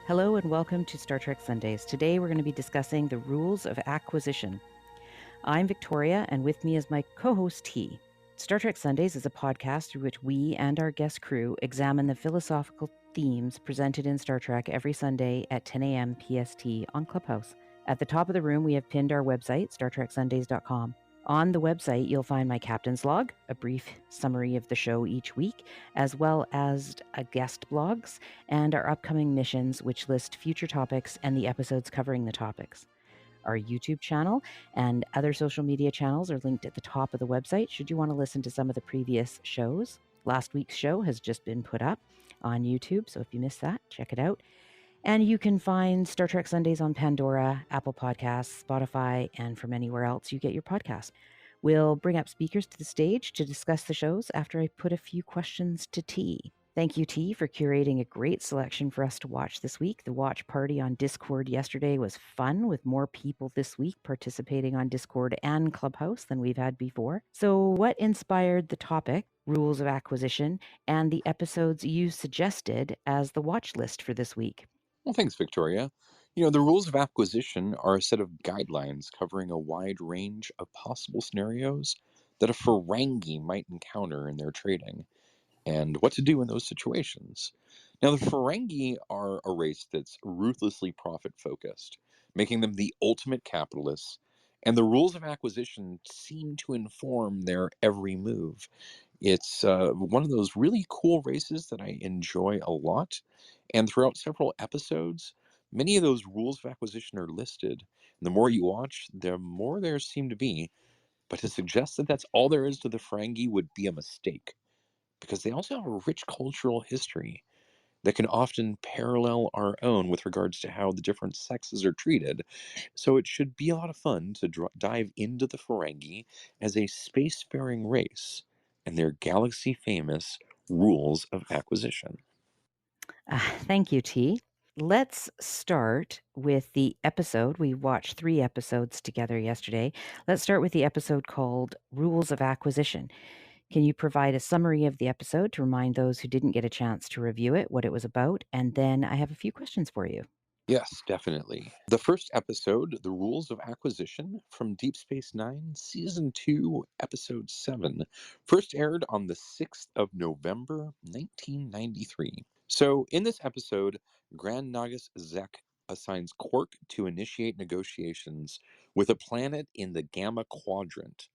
Hello and welcome to Star Trek Sundays. Today we're going to be discussing the rules of acquisition. I'm Victoria, and with me is my co-host T. Star Trek Sundays is a podcast through which we and our guest crew examine the philosophical themes presented in Star Trek every Sunday at 10 a.m. PST on Clubhouse. At the top of the room, we have pinned our website, StarTrekSundays.com. On the website, you'll find my captain's log, a brief summary of the show each week, as well as guest blogs and our upcoming missions, which list future topics and the episodes covering the topics. Our YouTube channel and other social media channels are linked at the top of the website should you want to listen to some of the previous shows. Last week's show has just been put up on YouTube, so if you missed that, check it out. And you can find Star Trek Sundays on Pandora, Apple Podcasts, Spotify, and from anywhere else you get your podcast. We'll bring up speakers to the stage to discuss the shows after I put a few questions to T. Thank you, T, for curating a great selection for us to watch this week. The watch party on Discord yesterday was fun, with more people this week participating on Discord and Clubhouse than we've had before. So what inspired the topic, rules of acquisition, and the episodes you suggested as the watch list for this week? Well, thanks, Victoria. The rules of acquisition are a set of guidelines covering a wide range of possible scenarios that a Ferengi might encounter in their trading, and what to do in those situations. Now, the Ferengi are a race that's ruthlessly profit-focused, making them the ultimate capitalists, and the rules of acquisition seem to inform their every move. It's one of those really cool races that I enjoy a lot. And throughout several episodes, many of those rules of acquisition are listed. And the more you watch, the more there seem to be. But to suggest that that's all there is to the Ferengi would be a mistake, because they also have a rich cultural history that can often parallel our own with regards to how the different sexes are treated. So it should be a lot of fun to dive into the Ferengi as a spacefaring race and their galaxy famous rules of acquisition. Thank you, T. Let's start with the episode. We watched 3 episodes together yesterday. Let's start with the episode called Rules of Acquisition. Can you provide a summary of the episode to remind those who didn't get a chance to review it what it was about? And then I have a few questions for you. Yes, definitely. The first episode, The Rules of Acquisition, from Deep Space Nine, Season 2, Episode 7, first aired on the 6th of November, 1993. So, in this episode, Grand Nagus Zek assigns Quark to initiate negotiations with a planet in the Gamma Quadrant.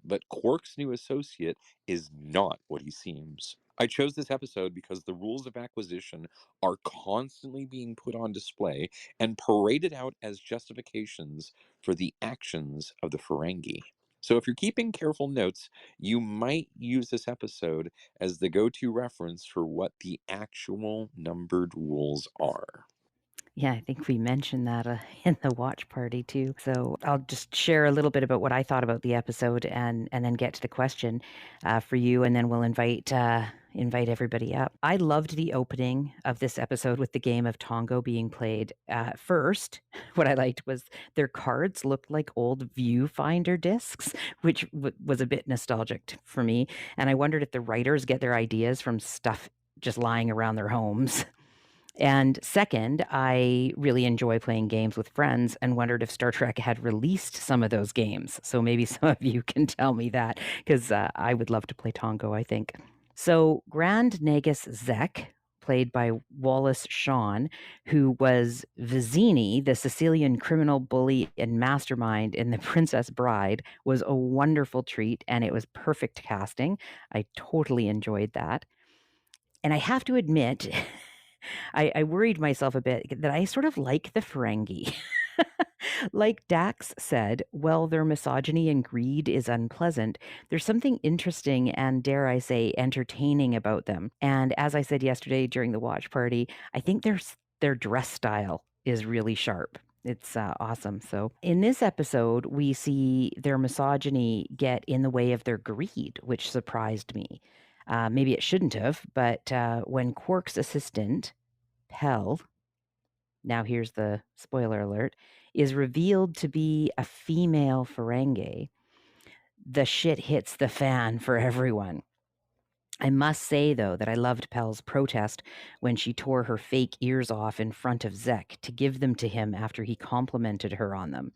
But Quark's new associate is not what he seems. I chose this episode because the rules of acquisition are constantly being put on display and paraded out as justifications for the actions of the Ferengi. So if you're keeping careful notes, you might use this episode as the go-to reference for what the actual numbered rules are. Yeah, I think we mentioned that in the watch party too. So I'll just share a little bit about what I thought about the episode, and then get to the question for you, and then we'll invite everybody up. I loved the opening of this episode with the game of Tongo being played. First, what I liked was their cards looked like old viewfinder discs, which was a bit nostalgic for me. And I wondered if the writers get their ideas from stuff just lying around their homes. And second, I really enjoy playing games with friends, and wondered if Star Trek had released some of those games. So maybe some of you can tell me that, because I would love to play Tongo, I think. So Grand Nagus Zek, played by Wallace Shawn, who was Vizzini, the Sicilian criminal bully and mastermind in The Princess Bride, was a wonderful treat, and it was perfect casting. I totally enjoyed that. And I have to admit, I worried myself a bit that I sort of like the Ferengi. Like Dax said, well, their misogyny and greed is unpleasant. There's something interesting and, dare I say, entertaining about them. And as I said yesterday during the watch party, I think their dress style is really sharp. It's awesome. So in this episode, we see their misogyny get in the way of their greed, which surprised me. Maybe it shouldn't have, but when Quark's assistant, Pell, now here's the spoiler alert, is revealed to be a female Ferengi, the shit hits the fan for everyone. I must say, though, that I loved Pel's protest when she tore her fake ears off in front of Zek to give them to him after he complimented her on them.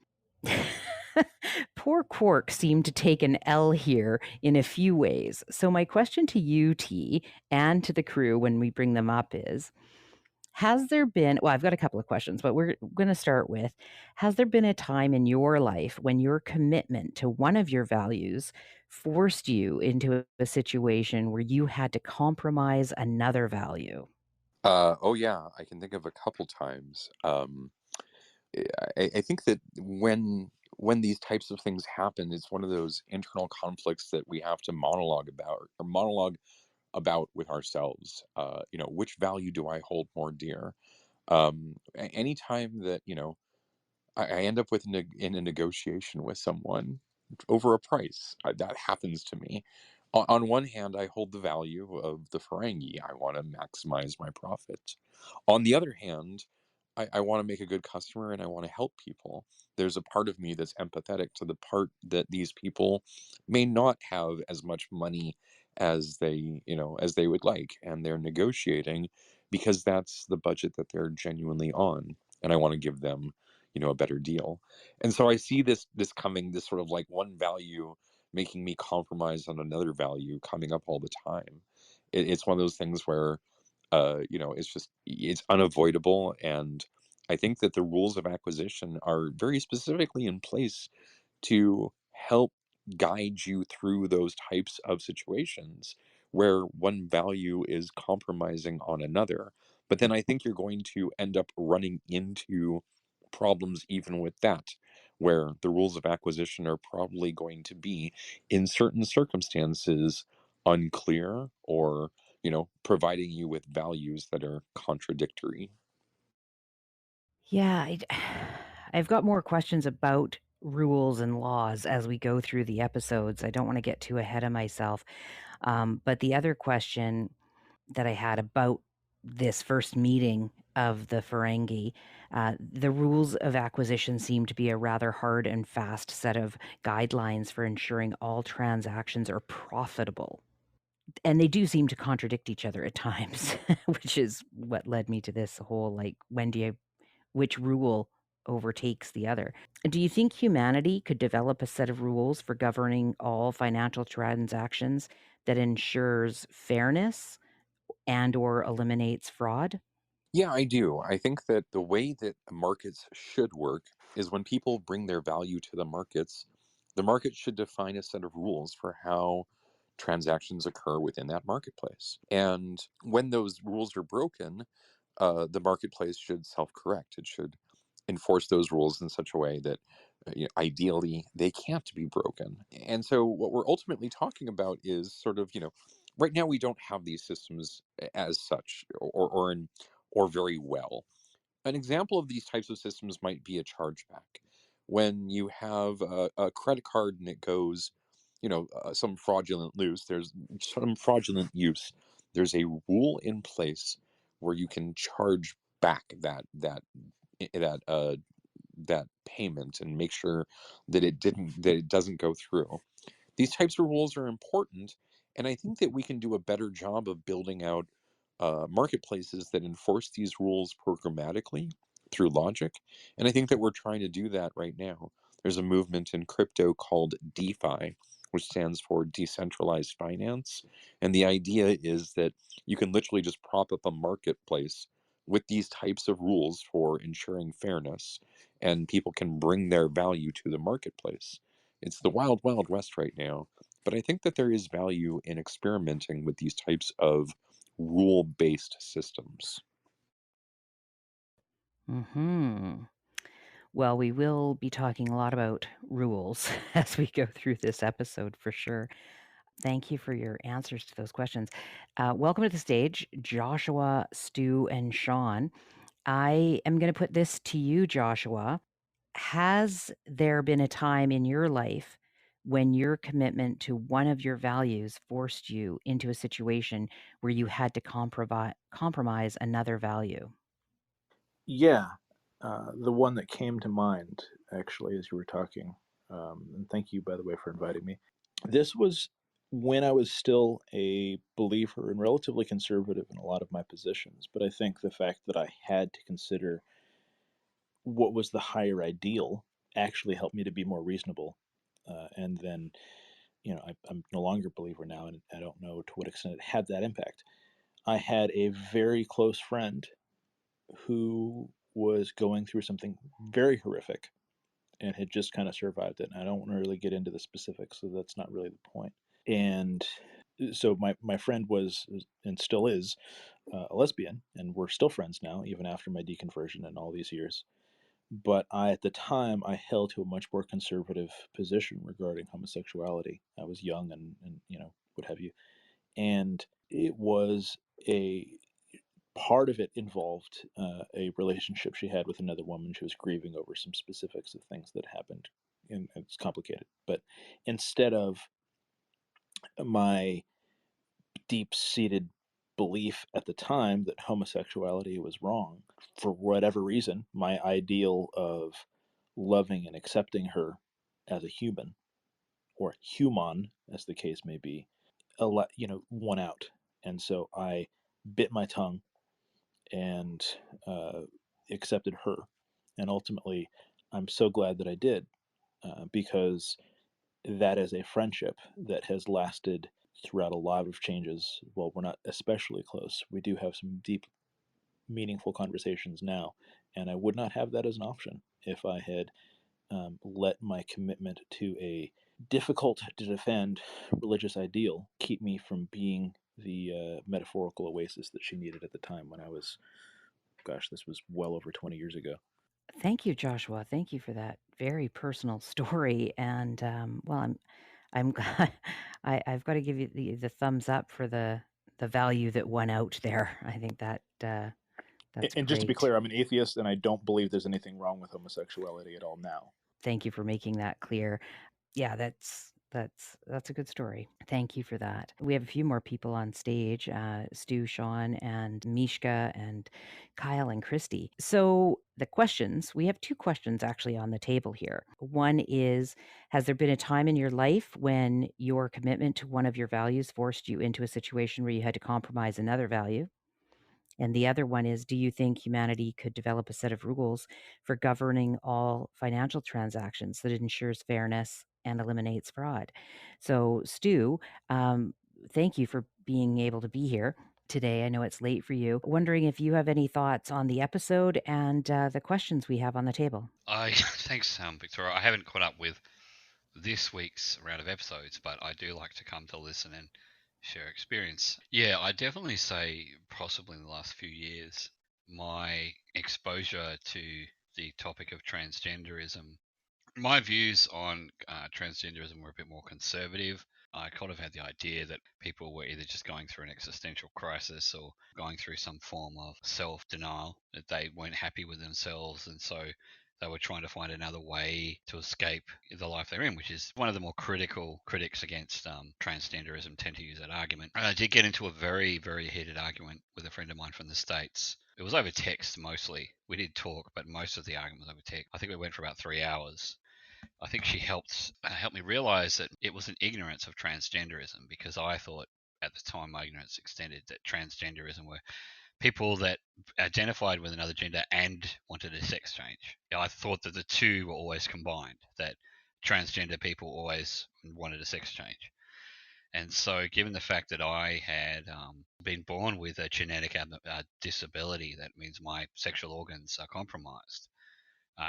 Poor Quark seemed to take an L here in a few ways. So, my question to you, T, and to the crew when we bring them up is, has there been, well, I've got a couple of questions, but we're going to start with, has there been a time in your life when your commitment to one of your values forced you into a situation where you had to compromise another value? Oh yeah, I can think of a couple times. I think that when these types of things happen, it's one of those internal conflicts that we have to monologue about with ourselves. Which value do I hold more dear? Anytime that I end up in a negotiation with someone over a price. That happens to me. On one hand, I hold the value of the Ferengi. I want to maximize my profit. On the other hand, I want to make a good customer and I want to help people. There's a part of me that's empathetic to the part that these people may not have as much money as they would like, and they're negotiating because that's the budget that they're genuinely on, and I want to give them a better deal. And so I see this sort of like one value making me compromise on another value coming up all the time. It's one of those things where it's unavoidable. And I think that the rules of acquisition are very specifically in place to help guide you through those types of situations where one value is compromising on another. But then I think you're going to end up running into problems even with that, where the rules of acquisition are probably going to be, in certain circumstances, unclear, or, providing you with values that are contradictory. Yeah, I've got more questions about rules and laws as we go through the episodes. I don't want to get too ahead of myself. But the other question that I had about this first meeting of the Ferengi, the rules of acquisition seem to be a rather hard and fast set of guidelines for ensuring all transactions are profitable. And they do seem to contradict each other at times, which is what led me to this whole like, which rule overtakes the other? Do you think humanity could develop a set of rules for governing all financial transactions that ensures fairness and or eliminates fraud? Yeah, I do. I think that the way that markets should work is when people bring their value to the market should define a set of rules for how transactions occur within that marketplace. And when those rules are broken, the marketplace should self-correct. It should enforce those rules in such a way that, ideally, they can't be broken. And so, what we're ultimately talking about is sort of, right now we don't have these systems as such, or very well. An example of these types of systems might be a chargeback. When you have a credit card and it goes, there's some fraudulent use. There's a rule in place where you can charge back that that payment and make sure that it doesn't go through. These types of rules are important, and I think that we can do a better job of building out marketplaces that enforce these rules programmatically through logic. And I think that we're trying to do that right now. There's a movement in crypto called DeFi, which stands for decentralized finance. And the idea is that you can literally just prop up a marketplace with these types of rules for ensuring fairness, and people can bring their value to the marketplace. It's the wild, wild west right now, but I think that there is value in experimenting with these types of rule based systems. Hmm. Well, we will be talking a lot about rules as we go through this episode for sure. Thank you for your answers to those questions. Welcome to the stage, Joshua, Stu, and Sean. I am going to put this to you, Joshua. Has there been a time in your life when your commitment to one of your values forced you into a situation where you had to compromise another value? Yeah, the one that came to mind actually as you were talking, and thank you by the way for inviting me. This was when I was still a believer and relatively conservative in a lot of my positions, but I think the fact that I had to consider what was the higher ideal actually helped me to be more reasonable. And then, I'm no longer a believer now, and I don't know to what extent it had that impact. I had a very close friend who was going through something very horrific and had just kind of survived it. And I don't want to really get into the specifics, so that's not really the point. And so my friend was and still is a lesbian, and we're still friends now, even after my deconversion and all these years. But at the time, I held to a much more conservative position regarding homosexuality. I was young and what have you. And it was a part of it involved a relationship she had with another woman. She was grieving over some specifics of things that happened, and it's complicated. But instead of my deep seated belief at the time that homosexuality was wrong, for whatever reason, my ideal of loving and accepting her as a human, or human, as the case may be, won out. And so I bit my tongue and uh, accepted her. And ultimately, I'm so glad that I did, because that is a friendship that has lasted throughout a lot of changes. While we're not especially close, we do have some deep, meaningful conversations now. And I would not have that as an option if I had let my commitment to a difficult to defend religious ideal keep me from being the metaphorical oasis that she needed at the time when I was, gosh, this was well over 20 years ago. Thank you, Joshua. Thank you for that very personal story. And well, I'm I've got to give you the thumbs up for the value that won out there. I think that that's And just to be great. clear, I'm an atheist and I don't believe there's anything wrong with homosexuality at all now. Thank you for making that clear. Yeah, that's a good story. Thank you for that. We have a few more people on stage, Stu, Sean, and Mishka, and Kyle and Christy. So the questions, we have two questions actually on the table here. One is, has there been a time in your life when your commitment to one of your values forced you into a situation where you had to compromise another value? And the other one is, do you think humanity could develop a set of rules for governing all financial transactions that ensures fairness and eliminates fraud? So, Stu, thank you for being able to be here today. I know it's late for you. Wondering if you have any thoughts on the episode and the questions we have on the table. Thanks, Victoria. I haven't caught up with this week's round of episodes, but I do like to come to listen and share experience. Yeah, I definitely say possibly in the last few years, my exposure to the topic of transgenderism, my views on transgenderism were a bit more conservative. I kind of had the idea that people were either just going through an existential crisis or going through some form of self denial, that they weren't happy with themselves. And so they were trying to find another way to escape the life they're in, which is one of the more critical critics against transgenderism tend to use that argument. And I did get into a very, very heated argument with a friend of mine from the States. It was over text mostly. We did talk, but most of the argument was over text. I think we went for about 3 hours. I think she helped me realize that it was an ignorance of transgenderism, because I thought at the time my ignorance extended that transgenderism were people that identified with another gender and wanted a sex change. I thought that the two were always combined, that transgender people always wanted a sex change. And so, given the fact that I had been born with a genetic disability, that means my sexual organs are compromised,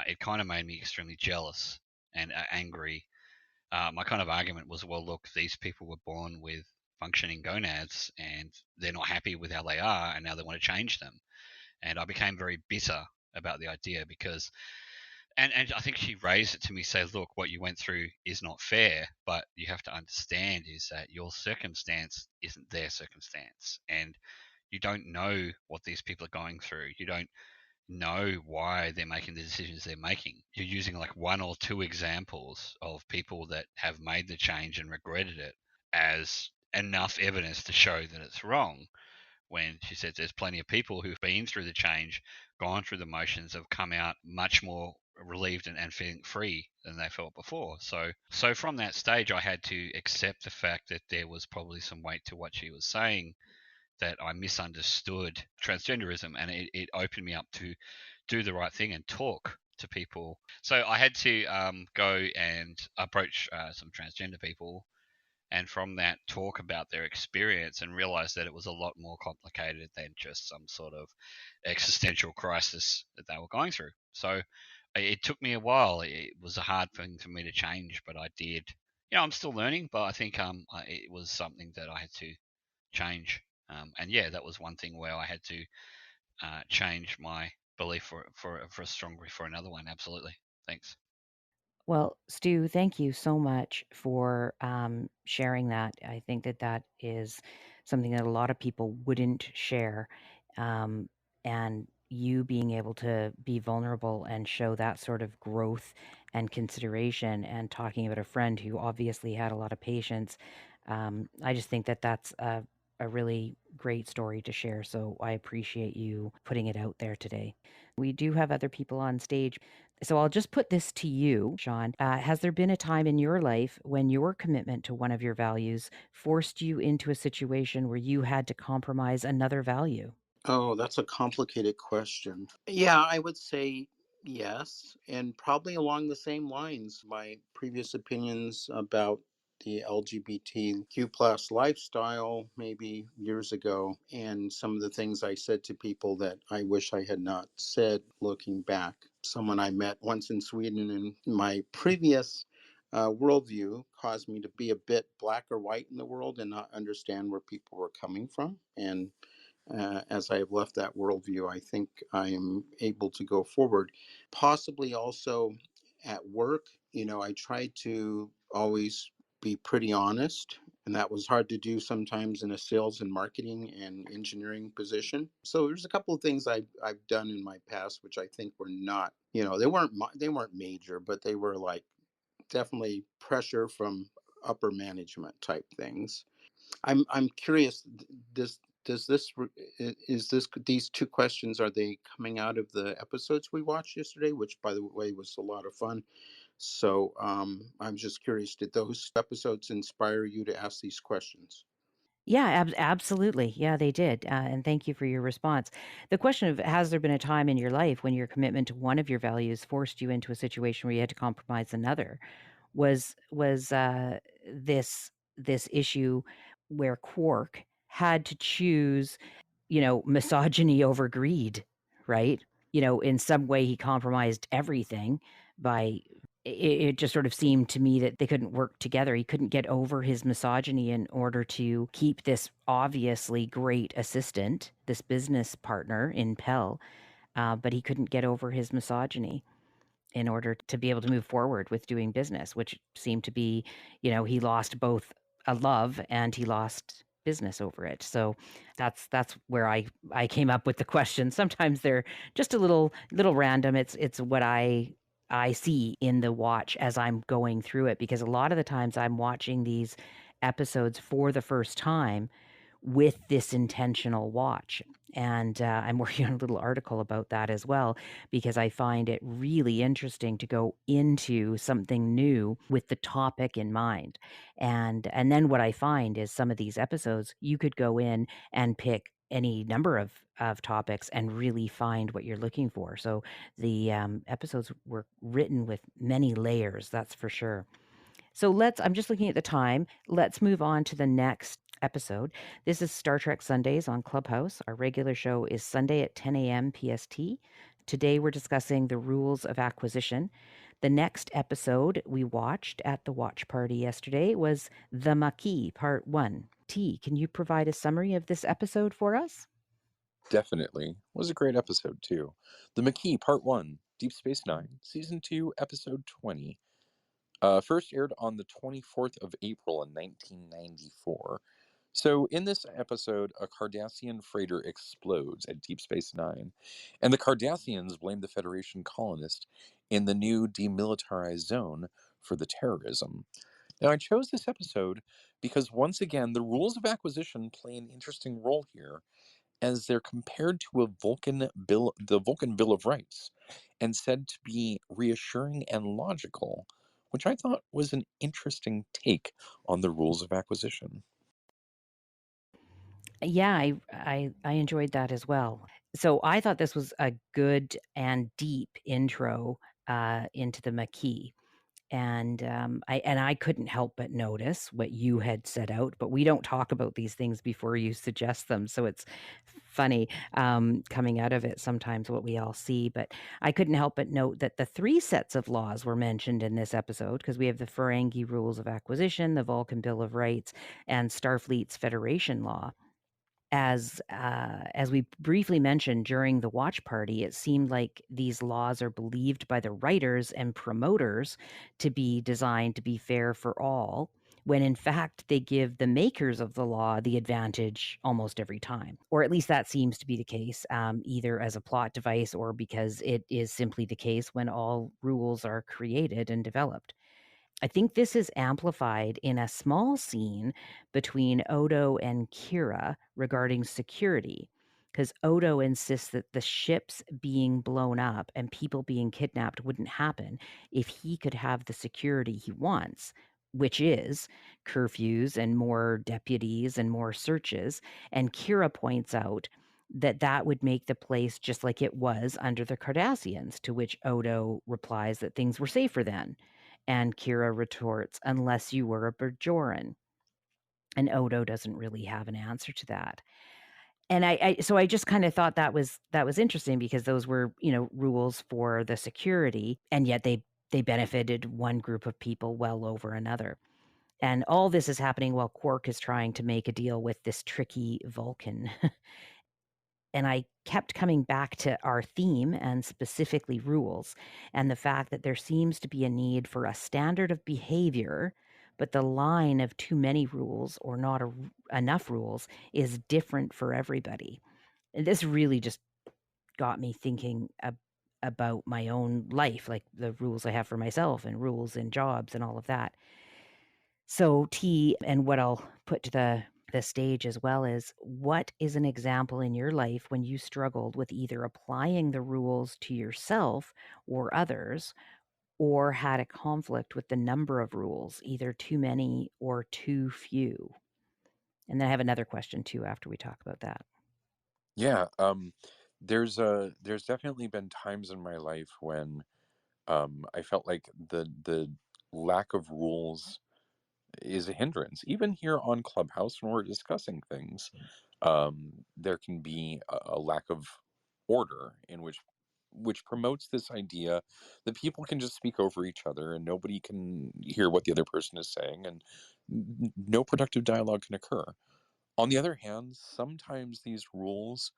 it kind of made me extremely jealous and angry. My kind of argument was, well, look, these people were born with functioning gonads and they're not happy with how they are, and now they want to change them. And I became very bitter about the idea because, and I think she raised it to me, say, look, what you went through is not fair, but you have to understand is that your circumstance isn't their circumstance. And you don't know what these people are going through. You don't know why they're making the decisions they're making. You're using like one or two examples of people that have made the change and regretted it as enough evidence to show that it's wrong. When she says there's plenty of people who've been through the change, gone through the motions, have come out much more relieved and feeling free than they felt before. So from that stage, I had to accept the fact that there was probably some weight to what she was saying, that I misunderstood transgenderism, and it opened me up to do the right thing and talk to people. So I had to go and approach some transgender people, and from that talk about their experience and realize that it was a lot more complicated than just some sort of existential crisis that they were going through. So it took me a while. It was a hard thing for me to change, but I did. I'm still learning, but I think it was something that I had to change. And yeah, that was one thing where I had to change my belief for a strong for another one. Absolutely. Thanks. Well, Stu, thank you so much for sharing that. I think that that is something that a lot of people wouldn't share. Um, and you being able to be vulnerable and show that sort of growth and consideration and talking about a friend who obviously had a lot of patience. I just think that that's a really great story to share. So I appreciate you putting it out there today. We do have other people on stage. So I'll just put this to you, Sean. Has there been a time in your life when your commitment to one of your values forced you into a situation where you had to compromise another value? Oh, that's a complicated question. Yeah, I would say yes, and probably along the same lines. My previous opinions about the LGBTQ plus lifestyle maybe years ago, and some of the things I said to people that I wish I had not said looking back. Someone I met once in Sweden, and my previous worldview caused me to be a bit black or white in the world and not understand where people were coming from. And as I have left that worldview, I think I am able to go forward. Possibly also at work, I try to always be pretty honest, and that was hard to do sometimes in a sales and marketing and engineering position. So there's a couple of things I've done in my past which I think were not, they weren't major, but they were like definitely pressure from upper management type things. I'm curious. Does this is this these two questions, are they coming out of the episodes we watched yesterday? Which, by the way, was a lot of fun. So I'm just curious. Did those episodes inspire you to ask these questions? Yeah, absolutely. Yeah, they did. And thank you for your response. The question of has there been a time in your life when your commitment to one of your values forced you into a situation where you had to compromise another? Was this issue where Quark had to choose, misogyny over greed, right? In some way he compromised everything by it just sort of seemed to me that they couldn't work together. He couldn't get over his misogyny in order to keep this obviously great assistant, this business partner in Pell, but he couldn't get over his misogyny in order to be able to move forward with doing business, which seemed to be, he lost both a love and he lost business over it. So that's where I came up with the question. Sometimes they're just a little random. It's what I see in the watch as I'm going through it, because a lot of the times I'm watching these episodes for the first time with this intentional watch. And I'm working on a little article about that as well, because I find it really interesting to go into something new with the topic in mind. And then what I find is some of these episodes, you could go in and pick any number of topics and really find what you're looking for. So the episodes were written with many layers, that's for sure. So I'm just looking at the time. Let's move on to the next episode. This is Star Trek Sundays on Clubhouse. Our regular show is Sunday at 10 a.m. PST. Today we're discussing the rules of acquisition. The next episode we watched at the watch party yesterday was The Maquis, Part 1. T, can you provide a summary of this episode for us? Definitely. Was a great episode, too. The Maquis, Part 1, Deep Space Nine, Season 2, Episode 20. First aired on the 24th of April in 1994. So, in this episode, a Cardassian freighter explodes at Deep Space Nine, and the Cardassians blame the Federation colonists in the new demilitarized zone for the terrorism. Now, I chose this episode because, once again, the rules of acquisition play an interesting role here, as they're compared to the Vulcan Bill of Rights, and said to be reassuring and logical, which I thought was an interesting take on the rules of acquisition. Yeah, I enjoyed that as well. So I thought this was a good and deep intro into the Maquis. And I couldn't help but notice what you had set out, but we don't talk about these things before you suggest them, so it's funny coming out of it sometimes what we all see. But I couldn't help but note that the 3 sets of laws were mentioned in this episode because we have the Ferengi Rules of Acquisition, the Vulcan Bill of Rights, and Starfleet's Federation Law. As we briefly mentioned during the watch party, it seemed like these laws are believed by the writers and promoters to be designed to be fair for all, when in fact they give the makers of the law the advantage almost every time. Or at least that seems to be the case, either as a plot device or because it is simply the case when all rules are created and developed. I think this is amplified in a small scene between Odo and Kira regarding security, because Odo insists that the ships being blown up and people being kidnapped wouldn't happen if he could have the security he wants, which is curfews and more deputies and more searches. And Kira points out that that would make the place just like it was under the Cardassians, to which Odo replies that things were safer then. And Kira retorts, unless you were a Bajoran. And Odo doesn't really have an answer to that. And so I just kind of thought that was interesting because those were, rules for the security, and yet they benefited one group of people well over another. And all this is happening while Quark is trying to make a deal with this tricky Vulcan. And I kept coming back to our theme and specifically rules, and the fact that there seems to be a need for a standard of behavior, but the line of too many rules or not enough rules is different for everybody. And this really just got me thinking about my own life, like the rules I have for myself and rules in jobs and all of that. So T, and what I'll put to the stage as well is, what is an example in your life when you struggled with either applying the rules to yourself or others, or had a conflict with the number of rules, either too many or too few? And then I have another question too after we talk about that. Yeah, there's definitely been times in my life when I felt like the lack of rules is a hindrance. Even here on Clubhouse, when we're discussing things, there can be a lack of order in which promotes this idea that people can just speak over each other and nobody can hear what the other person is saying, and no productive dialogue can occur. On the other hand, sometimes these rules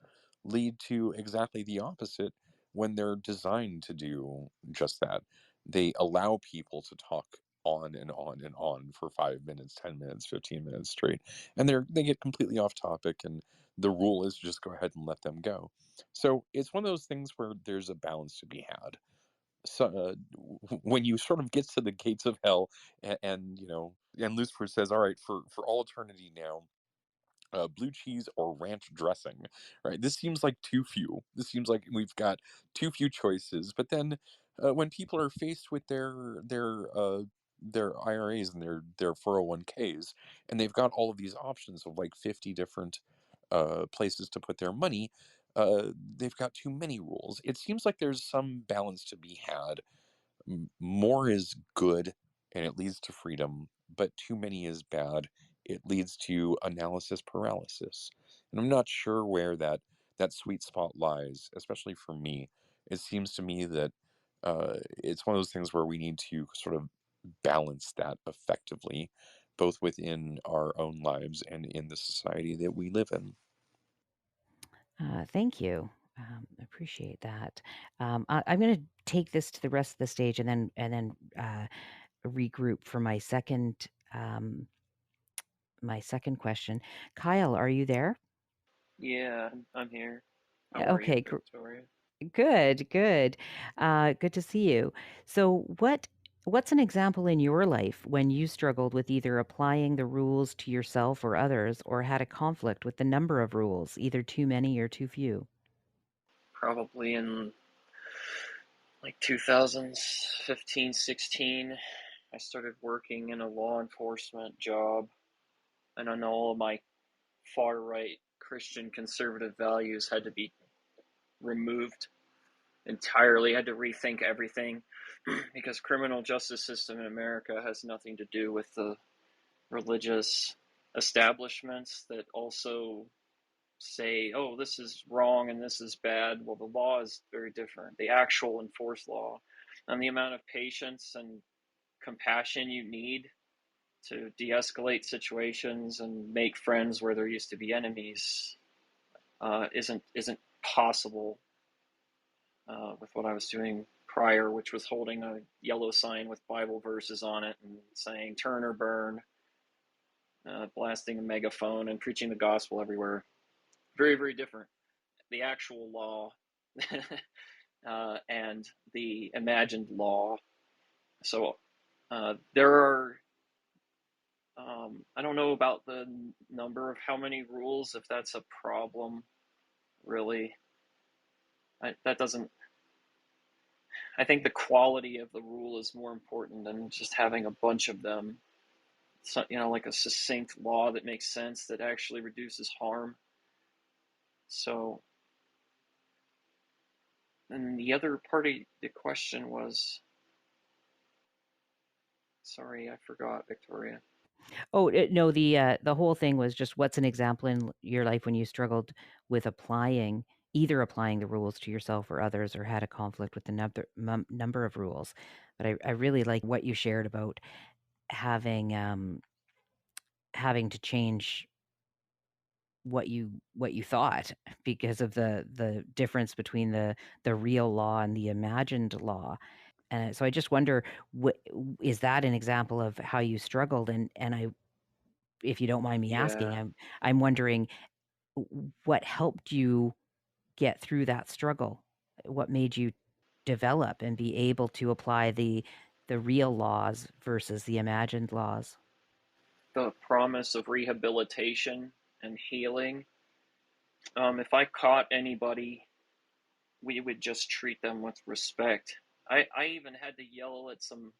lead to exactly the opposite when they're designed to do just that. They allow people to talk on and on and on for 5 minutes, 10 minutes, 15 minutes straight. And they get completely off topic, and the rule is just go ahead and let them go. So it's one of those things where there's a balance to be had. So when you sort of get to the gates of hell, and Lucifer says, all right, for all eternity now, blue cheese or ranch dressing, right? This seems like too few. This seems like we've got too few choices. But then, when people are faced with their IRAs and their 401ks, and they've got all of these options of like 50 different places to put their money, they've got too many rules. It seems like there's some balance to be had. More is good and it leads to freedom, but too many is bad. It leads to analysis paralysis. And I'm not sure where that sweet spot lies, especially for me. It seems to me that it's one of those things where we need to sort of balance that effectively, both within our own lives and in the society that we live in. Thank you. Appreciate that. I'm going to take this to the rest of the stage and then regroup for um, my second question. Kyle, are you there? Yeah, I'm here. How are you, Okay, Victoria? good, good. Good to see you. So, what What's an example in your life when you struggled with either applying the rules to yourself or others, or had a conflict with the number of rules, either too many or too few? Probably in like 2015, 16, I started working in a law enforcement job, and I know all of my far right Christian conservative values had to be removed entirely. I had to rethink everything because criminal justice system in America has nothing to do with the religious establishments that also say, oh, this is wrong and this is bad. Well, the law is very different. The actual enforced law and the amount of patience and compassion you need to de-escalate situations and make friends where there used to be enemies isn't possible with what I was doing prior, which was holding a yellow sign with Bible verses on it and saying "turn or burn," blasting a megaphone and preaching the gospel everywhere. Very, very different. The actual law and the imagined law. So there are. I don't know about the number of how many rules, if that's a problem, really. That doesn't. I think the quality of the rule is more important than just having a bunch of them. So, like a succinct law that makes sense, that actually reduces harm. So, and the other part of the question was, sorry, I forgot, Victoria. Oh, no, the whole thing was just what's an example in your life when you struggled with either applying the rules to yourself or others, or had a conflict with the number of rules. But I really like what you shared about having having to change what you thought because of the difference between the real law and the imagined law. And so I just wonder, is that an example of how you struggled? And I, if you don't mind me asking, Yeah, I'm wondering what helped you get through that struggle? What made you develop and be able to apply the real laws versus the imagined laws? the promise of rehabilitation and healing. If I caught anybody, we would just treat them with respect. I even had to yell at some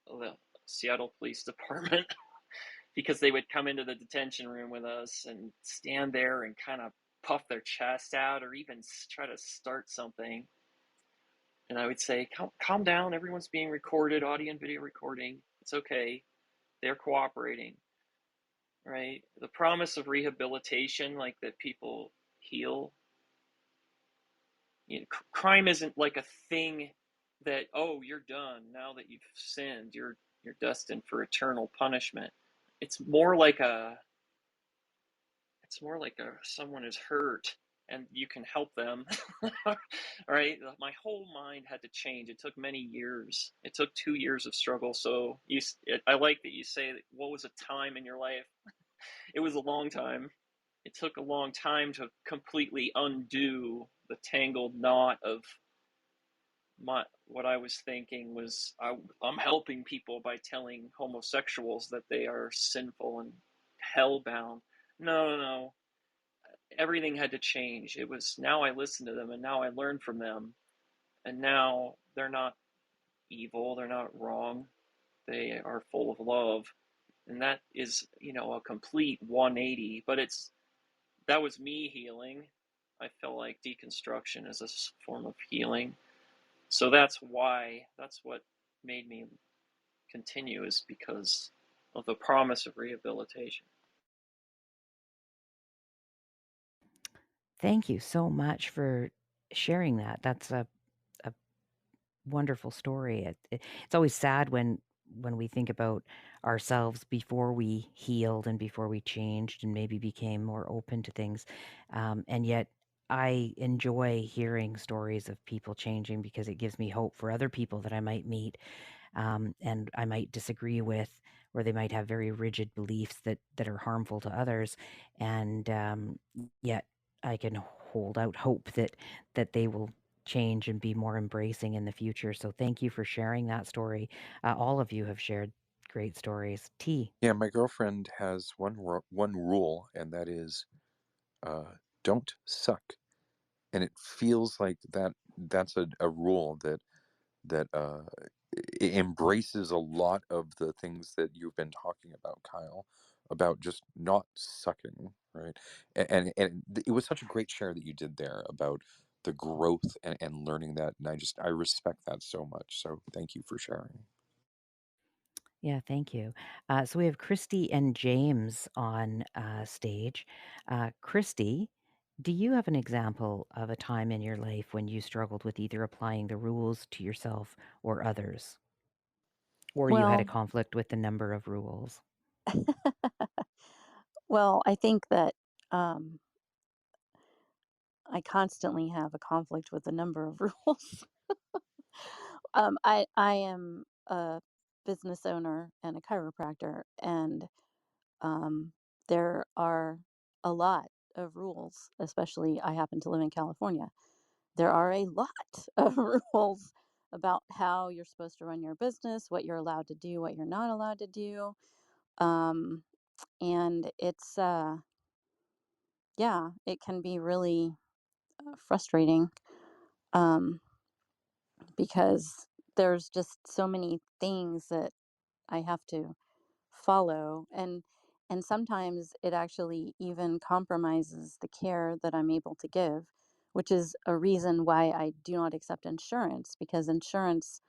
of the Seattle Police Department because they would come into the detention room with us and stand there and kind of puff their chest out or even try to start something. And I would say, calm down, everyone's being recorded, audio and video recording. It's okay. They're cooperating, right? The promise of rehabilitation, like that people heal. Crime isn't like a thing that, oh, you're done now that you've sinned. You're destined for eternal punishment. It's more like someone is hurt and you can help them. Right? My whole mind had to change. It took many years. It took 2 years of struggle. So I like that you say, what was a time in your life? It was a long time. It took a long time to completely undo the tangled knot of what I was thinking was, I'm helping people by telling homosexuals that they are sinful and hellbound. No, no, no. Everything had to change. It was, now I listen to them and now I learn from them. And now they're not evil, they're not wrong, they are full of love. And that is, a complete 180. But that was me healing. I felt like deconstruction is a form of healing. So that's what made me continue, is because of the promise of rehabilitation. Thank you so much for sharing that. That's a wonderful story. It's always sad when we think about ourselves before we healed and before we changed and maybe became more open to things. And yet I enjoy hearing stories of people changing because it gives me hope for other people that I might meet, and I might disagree with, or they might have very rigid beliefs that are harmful to others. And yet I can hold out hope that they will change and be more embracing in the future. So thank you for sharing that story. All of you have shared great stories. T. Yeah, my girlfriend has one rule, and that is don't suck. And it feels like that's a rule that embraces a lot of the things that you've been talking about, Kyle, about just not sucking, right? And it was such a great share that you did there about the growth and learning that, and I respect that so much. So thank you for sharing. Yeah, thank you. So we have Christy and James on stage. Christy, do you have an example of a time in your life when you struggled with either applying the rules to yourself or others, or you had a Well, conflict with the number of rules? well, I think that um, I constantly have a conflict with the number of rules. I am a business owner and a chiropractor, and um, there are a lot of rules. Especially, I happen to live in California. There are a lot of rules about how you're supposed to run your business, what you're allowed to do, what you're not allowed to do, um, and it's yeah, it can be really frustrating um, because there's just so many things that I have to follow, and sometimes it actually even compromises the care that I'm able to give, which is a reason why I do not accept insurance, because insurance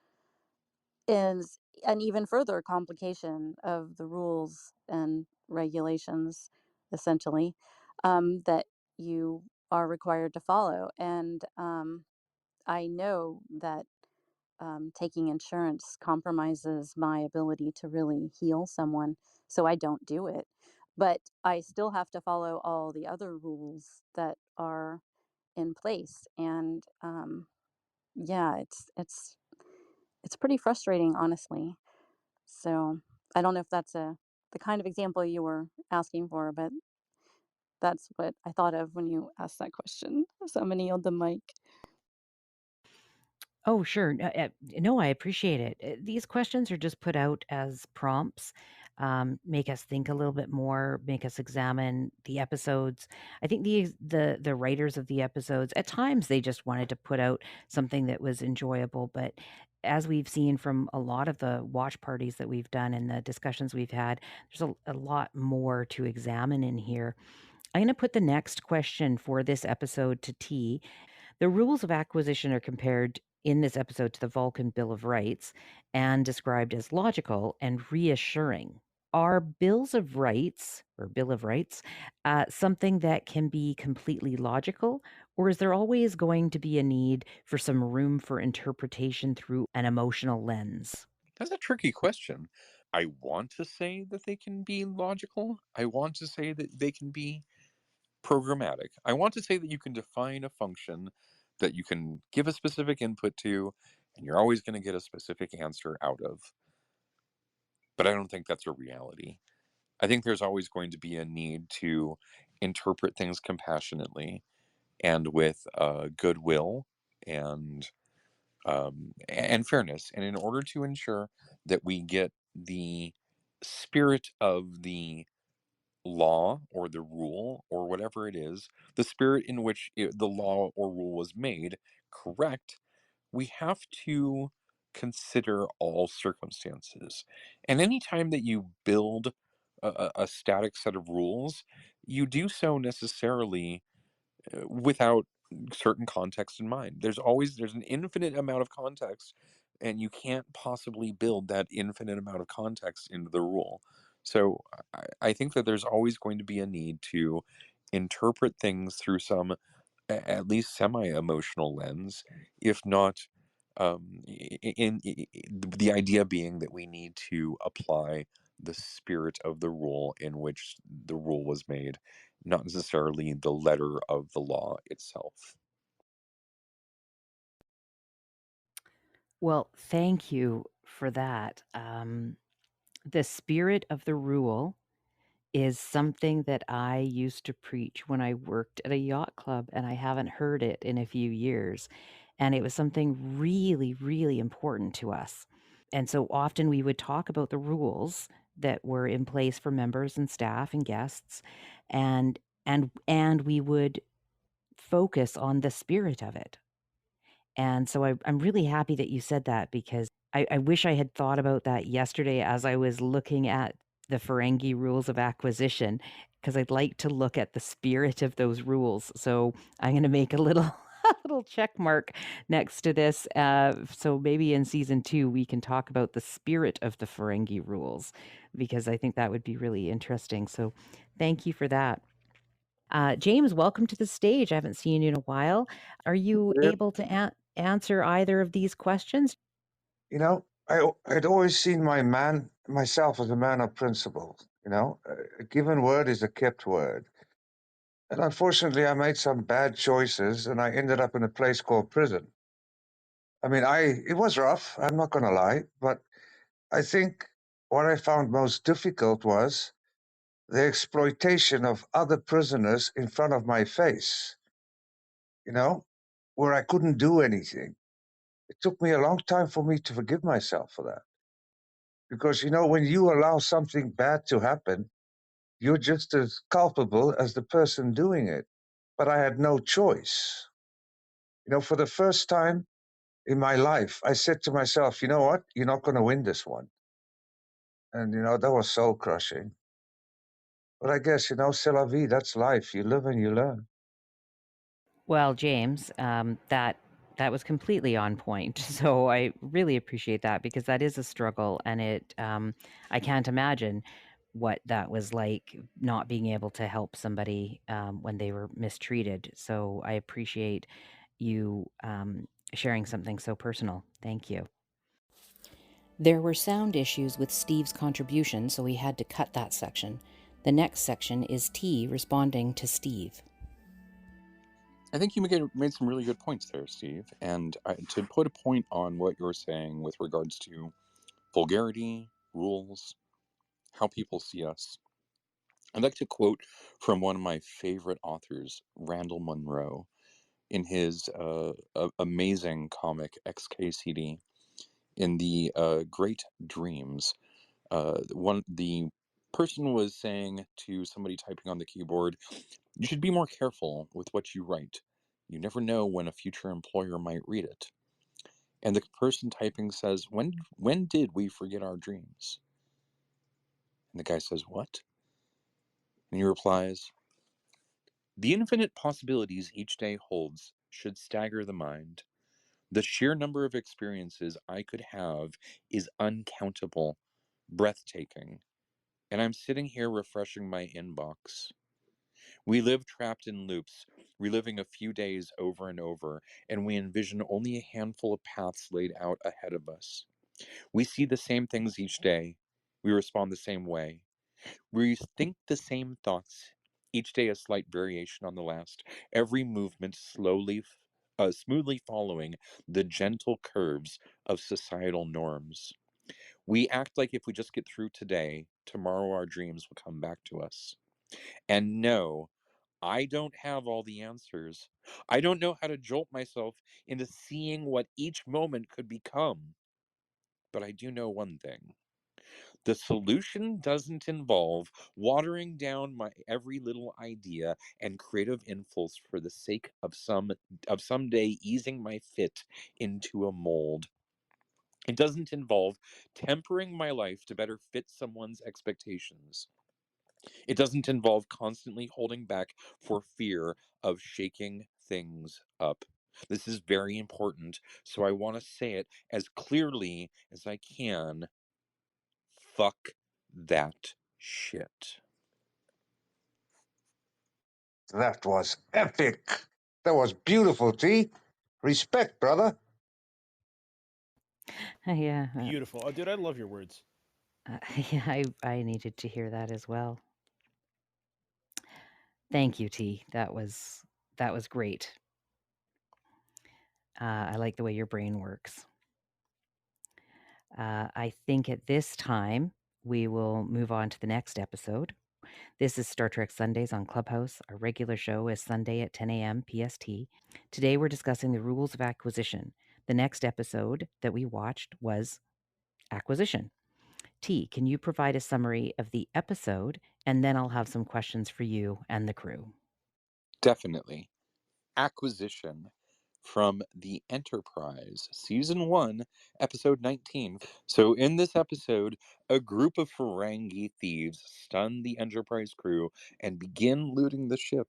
is an even further complication of the rules and regulations, essentially, that you are required to follow. And I know that taking insurance compromises my ability to really heal someone, so I don't do it. But I still have to follow all the other rules that are in place, and yeah, it's pretty frustrating, honestly. So I don't know if that's a the kind of example you were asking for, but that's what I thought of when you asked that question. So I'm gonna yield the mic. Oh, sure. No, I appreciate it. These questions are just put out as prompts, make us think a little bit more, make us examine the episodes. I think the writers of the episodes, at times, they just wanted to put out something that was enjoyable. But as we've seen from a lot of the watch parties that we've done and the discussions we've had, there's a lot more to examine in here. I'm going to put the next question for this episode to T. The rules of acquisition are compared in this episode to the Vulcan Bill of Rights and described as logical and reassuring. Are bills of rights or Bill of Rights something that can be completely logical, or is there always going to be a need for some room for interpretation through an emotional lens? That's a tricky question. I want to say that they can be logical. I want to say that they can be programmatic. I want to say that you can define a function that you can give a specific input to, and you're always going to get a specific answer out of. But I don't think that's a reality. I think there's always going to be a need to interpret things compassionately and with goodwill and and fairness. And in order to ensure that we get the spirit of the law or the rule or whatever it is, the spirit in which the law or rule was made correct, we have to consider all circumstances. And anytime that you build a static set of rules, you do so necessarily without certain context in mind. There's an infinite amount of context, and you can't possibly build that infinite amount of context into the rule. So I think that there's always going to be a need to interpret things through some at least semi-emotional lens, if not the idea being that we need to apply the spirit of the rule in which the rule was made, not necessarily the letter of the law itself. Well, thank you for that. The spirit of the rule is something that I used to preach when I worked at a yacht club, and I haven't heard it in a few years. and it was something really, really important to us. And so often we would talk about the rules that were in place for members and staff and guests, and and we would focus on the spirit of it. And so I'm really happy that you said that, because I wish I had thought about that yesterday as I was looking at the Ferengi rules of acquisition, because I'd like to look at the spirit of those rules. So I'm going to make a little a little check mark next to this. So maybe in season 2 we can talk about the spirit of the Ferengi rules, because I think that would be really interesting. So thank you for that. James, welcome to the stage. I haven't seen you in a while. Are you Yeah. able to answer either of these questions? You know, I'd always seen myself as a man of principle. You know, a given word is a kept word. And unfortunately, I made some bad choices and I ended up in a place called prison. I mean, it was rough, I'm not going to lie, but I think what I found most difficult was the exploitation of other prisoners in front of my face, you know, where I couldn't do anything. It took me a long time for me to forgive myself for that. Because, you know, when you allow something bad to happen, you're just as culpable as the person doing it. But I had no choice. You know, for the first time in my life, I said to myself, you know what? You're not going to win this one. And, you know, that was soul crushing. But I guess, you know, c'est la vie, that's life. You live and you learn. Well, James, that was completely on point. So I really appreciate that, because that is a struggle, and I can't imagine what that was like, not being able to help somebody when they were mistreated. So I appreciate you sharing something so personal. Thank you. There were sound issues with Steve's contribution, so we had to cut that section. The next section is T responding to Steve. I think you made some really good points there, Steve. And to put a point on what you're saying with regards to vulgarity, rules, how people see us, I'd like to quote from one of my favorite authors, Randall Munro, in his amazing comic XKCD, in the Great Dreams. The person was saying to somebody typing on the keyboard, "You should be more careful with what you write. You never know when a future employer might read it." And the person typing says, "When did we forget our dreams?" And the guy says, "What?" And he replies, "The infinite possibilities each day holds should stagger the mind. The sheer number of experiences I could have is uncountable, breathtaking. And I'm sitting here refreshing my inbox. We live trapped in loops, reliving a few days over and over, and we envision only a handful of paths laid out ahead of us. We see the same things each day. We respond the same way. We think the same thoughts. Each day a slight variation on the last. Every movement smoothly following the gentle curves of societal norms. We act like if we just get through today, tomorrow our dreams will come back to us. And no, I don't have all the answers. I don't know how to jolt myself into seeing what each moment could become. But I do know one thing. The solution doesn't involve watering down my every little idea and creative impulse for the sake of someday easing my fit into a mold. It doesn't involve tempering my life to better fit someone's expectations. It doesn't involve constantly holding back for fear of shaking things up. This is very important, so I want to say it as clearly as I can. Fuck that shit. That was epic. That was beautiful, T. Respect, brother. Yeah, Beautiful. Oh, dude, I love your words. yeah, I needed to hear that as well. Thank you, T. That was great. I like the way your brain works. I think at this time we will move on to the next episode. This is Star Trek Sundays on Clubhouse. Our regular show is Sunday at 10 a.m. PST. Today we're discussing the rules of acquisition. The next episode that we watched was Acquisition. T, can you provide a summary of the episode? And then I'll have some questions for you and the crew. Definitely. Acquisition from the Enterprise, Season 1, Episode 19. So, in this episode, a group of Ferengi thieves stun the Enterprise crew and begin looting the ship.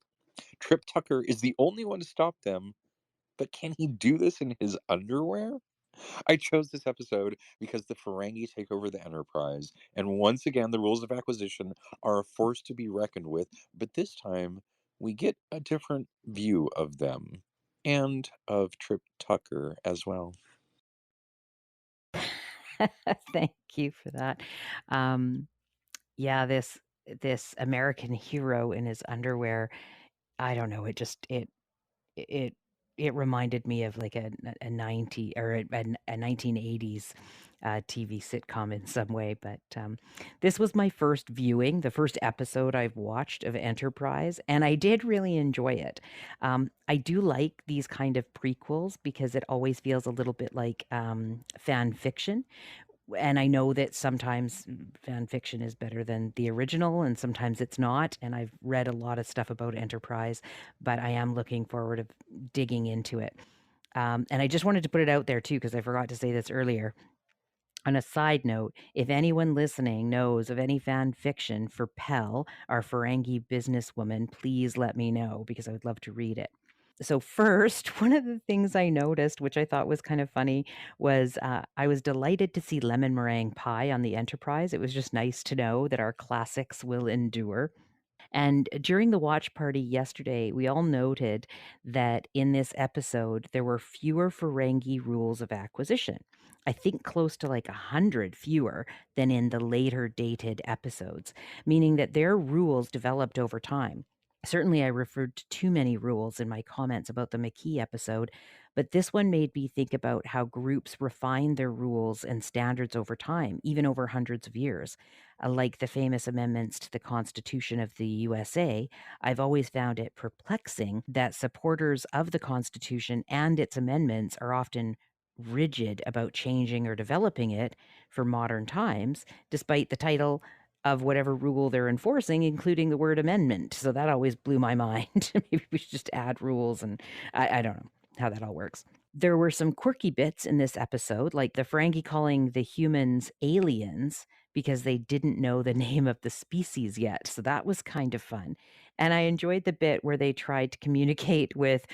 Trip Tucker is the only one to stop them, but can he do this in his underwear? I chose this episode because the Ferengi take over the Enterprise, and once again, the rules of acquisition are a force to be reckoned with, but this time we get a different view of them and of Trip Tucker as well. Thank you for that. Yeah, this American hero in his underwear, I don't know, it it reminded me of like a 90 or a 1980s TV sitcom in some way. But this was my first viewing, the first episode I've watched of Enterprise, and I did really enjoy it. I do like these kind of prequels because it always feels a little bit like fan fiction, and I know that sometimes fan fiction is better than the original and sometimes it's not. And I've read a lot of stuff about Enterprise, but I am looking forward to digging into it. And I just wanted to put it out there too, because I forgot to say this earlier. On a side note, if anyone listening knows of any fan fiction for Pell, our Ferengi businesswoman, please let me know because I would love to read it. So first, one of the things I noticed, which I thought was kind of funny, was I was delighted to see lemon meringue pie on the Enterprise. It was just nice to know that our classics will endure. And during the watch party yesterday, we all noted that in this episode, there were fewer Ferengi rules of acquisition. I think close to like 100 fewer than in the later dated episodes, meaning that their rules developed over time. Certainly, I referred to too many rules in my comments about the Maquis episode, but this one made me think about how groups refine their rules and standards over time, even over hundreds of years. Like the famous amendments to the Constitution of the USA, I've always found it perplexing that supporters of the Constitution and its amendments are often rigid about changing or developing it for modern times, despite the title of whatever rule they're enforcing, including the word amendment. So that always blew my mind. Maybe we should just add rules, and I don't know how that all works. There were some quirky bits in this episode, like the Ferengi calling the humans aliens because they didn't know the name of the species yet. So that was kind of fun. And I enjoyed the bit where they tried to communicate with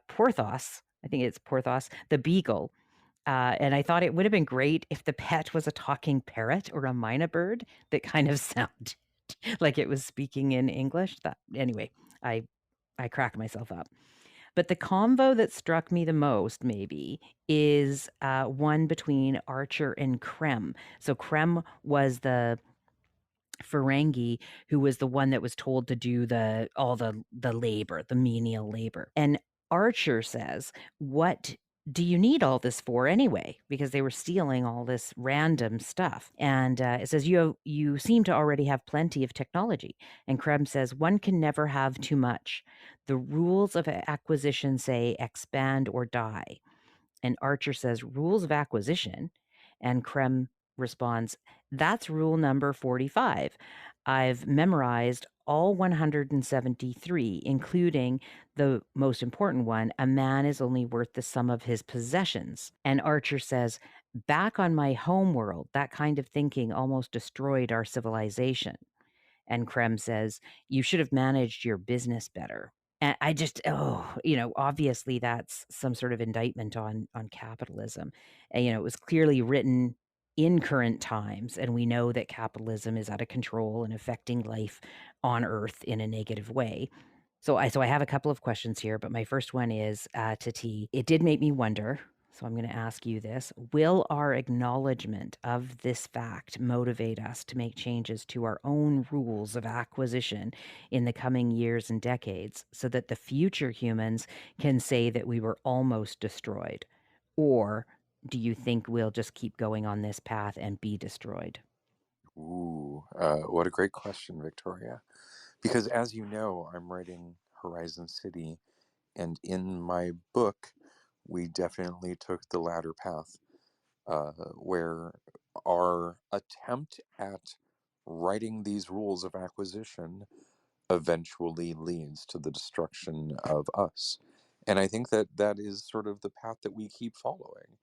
Porthos. I think it's Porthos, the beagle, and I thought it would have been great if the pet was a talking parrot or a mynah bird that kind of sounded like it was speaking in English. That anyway, I cracked myself up. But the convo that struck me the most, maybe, is one between Archer and Krem. So Krem was the Ferengi who was the one that was told to do all the labor, the menial labor. And Archer says, "What do you need all this for anyway?" Because they were stealing all this random stuff. And it says, you seem to already have plenty of technology. And Krem says, "One can never have too much. The rules of acquisition say expand or die." And Archer says, "Rules of acquisition." And Krem responds, "That's rule number 45. I've memorized all 173, including the most important one, a man is only worth the sum of his possessions." And Archer says, "Back on my home world, that kind of thinking almost destroyed our civilization." And Krem says, "You should have managed your business better." And I just, obviously that's some sort of indictment on capitalism. And, it was clearly written in current times, and we know that capitalism is out of control and affecting life on Earth in a negative way. So I have a couple of questions here, but my first one is to T. It did make me wonder, so I'm going to ask you this. Will our acknowledgement of this fact motivate us to make changes to our own rules of acquisition in the coming years and decades so that the future humans can say that we were almost destroyed? Or do you think we'll just keep going on this path and be destroyed? Ooh, what a great question, Victoria. Because as you know, I'm writing Horizon City, and in my book, we definitely took the latter path, where our attempt at writing these rules of acquisition eventually leads to the destruction of us. And I think that that is sort of the path that we keep following.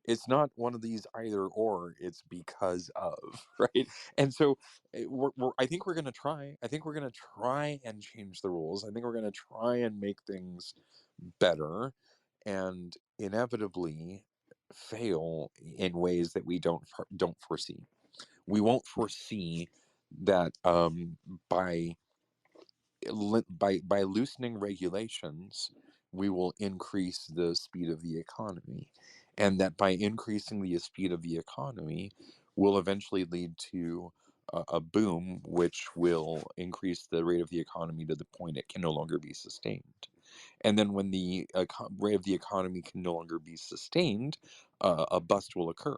It's not one of these either or, it's because of, right? And so I think we're going to try. I think we're going to try and change the rules. I think we're going to try and make things better and inevitably fail in ways that we don't foresee. We won't foresee that by by loosening regulations, we will increase the speed of the economy, and that by increasing the speed of the economy, will eventually lead to a boom, which will increase the rate of the economy to the point it can no longer be sustained. And then when the rate of the economy can no longer be sustained, a bust will occur.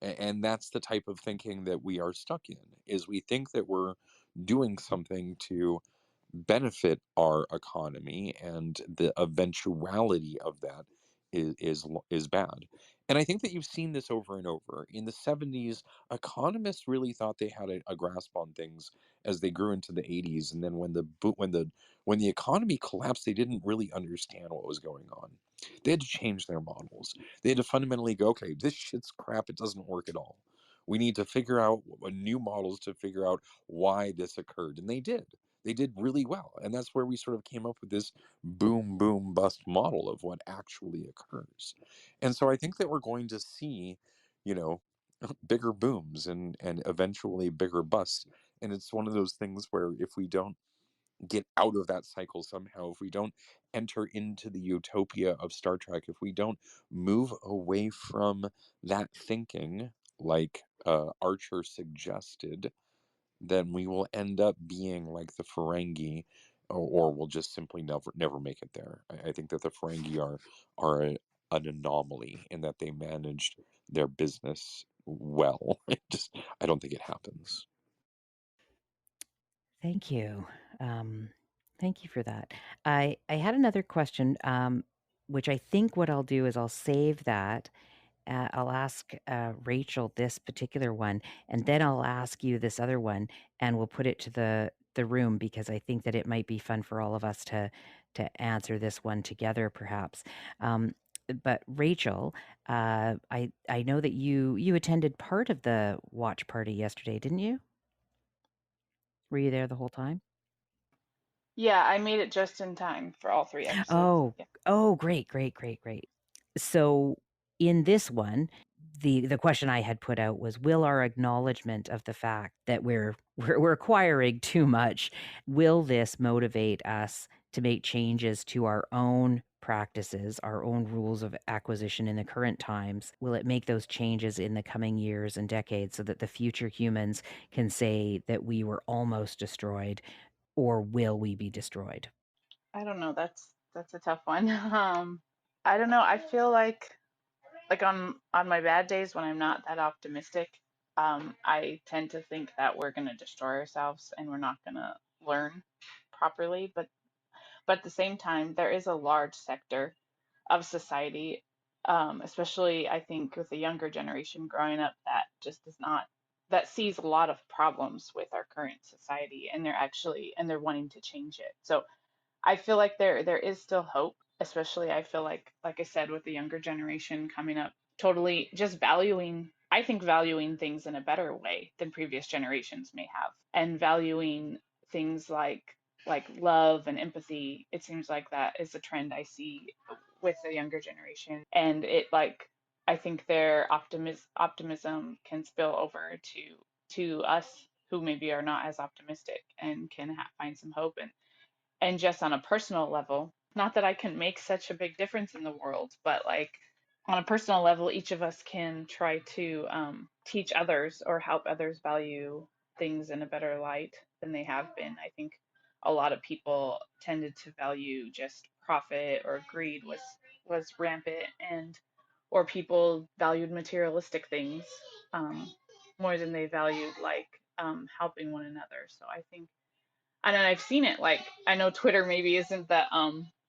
And that's the type of thinking that we are stuck in, is we think that we're doing something to benefit our economy, and the eventuality of that is bad. And I think that you've seen this over and over. In the 70s, economists really thought they had a grasp on things as they grew into the 80s, and then when the economy collapsed, they didn't really understand what was going on. They had to change their models. They had to fundamentally go, okay, this shit's crap, it doesn't work at all. We need to figure out new models to figure out why this occurred, and they did really well. And that's where we sort of came up with this boom, boom, bust model of what actually occurs. And so I think that we're going to see, you know, bigger booms and eventually bigger busts. And it's one of those things where if we don't get out of that cycle somehow, if we don't enter into the utopia of Star Trek, if we don't move away from that thinking, like Archer suggested, then we will end up being like the Ferengi, or we'll just simply never make it there. I think that the Ferengi are an anomaly in that they managed their business well. I don't think it happens. Thank you. Thank you for that. I had another question, which I think what I'll do is I'll save that. I'll ask Rachel this particular one, and then I'll ask you this other one, and we'll put it to the room because I think that it might be fun for all of us to answer this one together, perhaps. But Rachel, I know that you attended part of the watch party yesterday, didn't you? Were you there the whole time? Yeah, I made it just in time for all 3 episodes. Oh, Yeah. oh, great, great, great, great. So in this one, the question I had put out was, will our acknowledgement of the fact that we're acquiring too much, will this motivate us to make changes to our own practices, our own rules of acquisition in the current times? Will it make those changes in the coming years and decades so that the future humans can say that we were almost destroyed, or will we be destroyed? I don't know. That's a tough one. I don't know. I feel like on my bad days when I'm not that optimistic, I tend to think that we're going to destroy ourselves and we're not going to learn properly. But at the same time, there is a large sector of society, especially I think with the younger generation growing up, that just does not that sees a lot of problems with our current society, and they're wanting to change it. So I feel like there is still hope, especially I feel like I said, with the younger generation coming up, totally just valuing, I think valuing things in a better way than previous generations may have, and valuing things like love and empathy. It seems like that is a trend I see with the younger generation, and it like I think their optimism can spill over to us who maybe are not as optimistic and can find some hope. And just on a personal level, not that I can make such a big difference in the world, but like on a personal level, each of us can try to teach others or help others value things in a better light than they have been. I think a lot of people tended to value just profit, or greed was rampant, and or people valued materialistic things. Um, more than they valued like helping one another. So I think, and then I've seen it, like I know Twitter maybe isn't the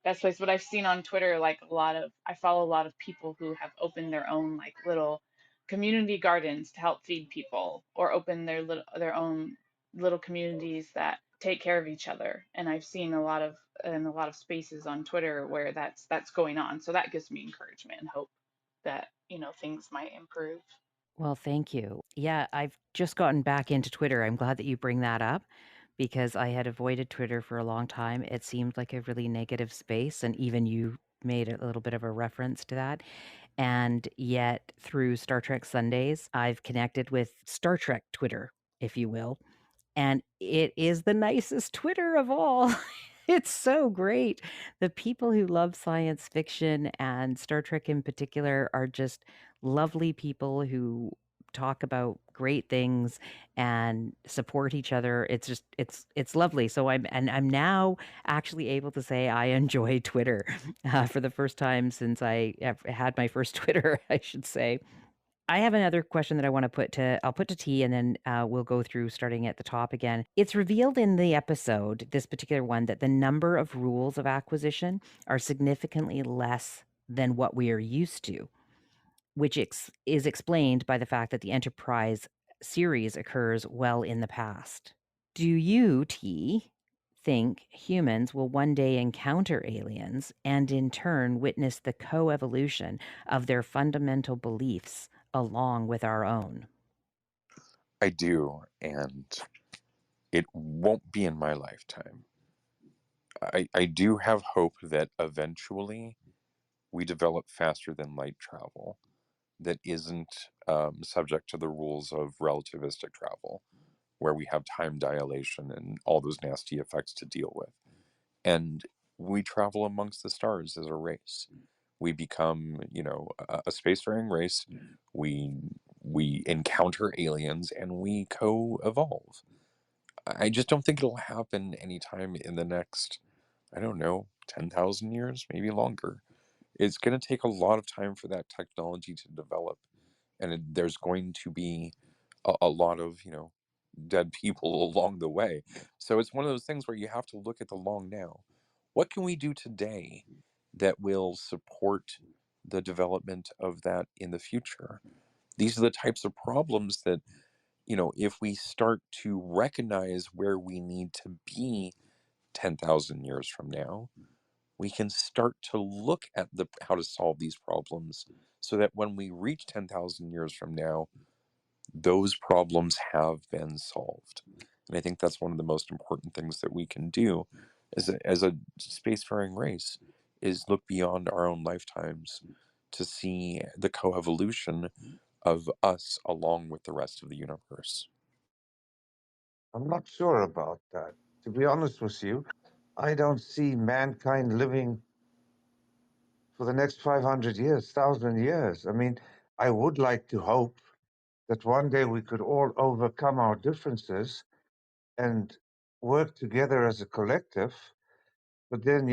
best place, but I've seen on Twitter like I follow a lot of people who have opened their own like little community gardens to help feed people, or open their own little communities that take care of each other. And I've seen a lot of spaces on Twitter where that's going on. So that gives me encouragement and hope that, you know, things might improve. Well, thank you. Yeah, I've just gotten back into Twitter. I'm glad that you bring that up because I had avoided Twitter for a long time. It seemed like a really negative space, and even you made a little bit of a reference to that. And yet, through Star Trek Sundays, I've connected with Star Trek Twitter, if you will. And it is the nicest Twitter of all. It's so great. The people who love science fiction and Star Trek in particular are just lovely people who talk about great things and support each other. It's just it's lovely. So I'm now actually able to say I enjoy Twitter for the first time since I have had my first Twitter, I should say. I have another question that I'll put to T, and then we'll go through starting at the top again. It's revealed in the episode, this particular one, that the number of rules of acquisition are significantly less than what we are used to, which is explained by the fact that the Enterprise series occurs well in the past. Do you, T, think humans will one day encounter aliens and in turn witness the coevolution of their fundamental beliefs along with our own? I do, and it won't be in my lifetime. I do have hope that eventually we develop faster than light travel that isn't subject to the rules of relativistic travel, where we have time dilation and all those nasty effects to deal with. And we travel amongst the stars as a race. We become, a spacefaring race. We we encounter aliens and we co-evolve. I just don't think it'll happen anytime in the next, I don't know, 10,000 years, maybe longer. It's going to take a lot of time for that technology to develop. And there's going to be a lot of, dead people along the way. So it's one of those things where you have to look at the long now. What can we do today that will support the development of that in the future? These are the types of problems that, if we start to recognize where we need to be 10,000 years from now, we can start to look at how to solve these problems so that when we reach 10,000 years from now, those problems have been solved. And I think that's one of the most important things that we can do as a spacefaring race is look beyond our own lifetimes to see the coevolution of us along with the rest of the universe. I'm not sure about that. To be honest with you, I don't see mankind living for the next 500 years, 1,000 years. I mean, I would like to hope that one day we could all overcome our differences and work together as a collective. But then,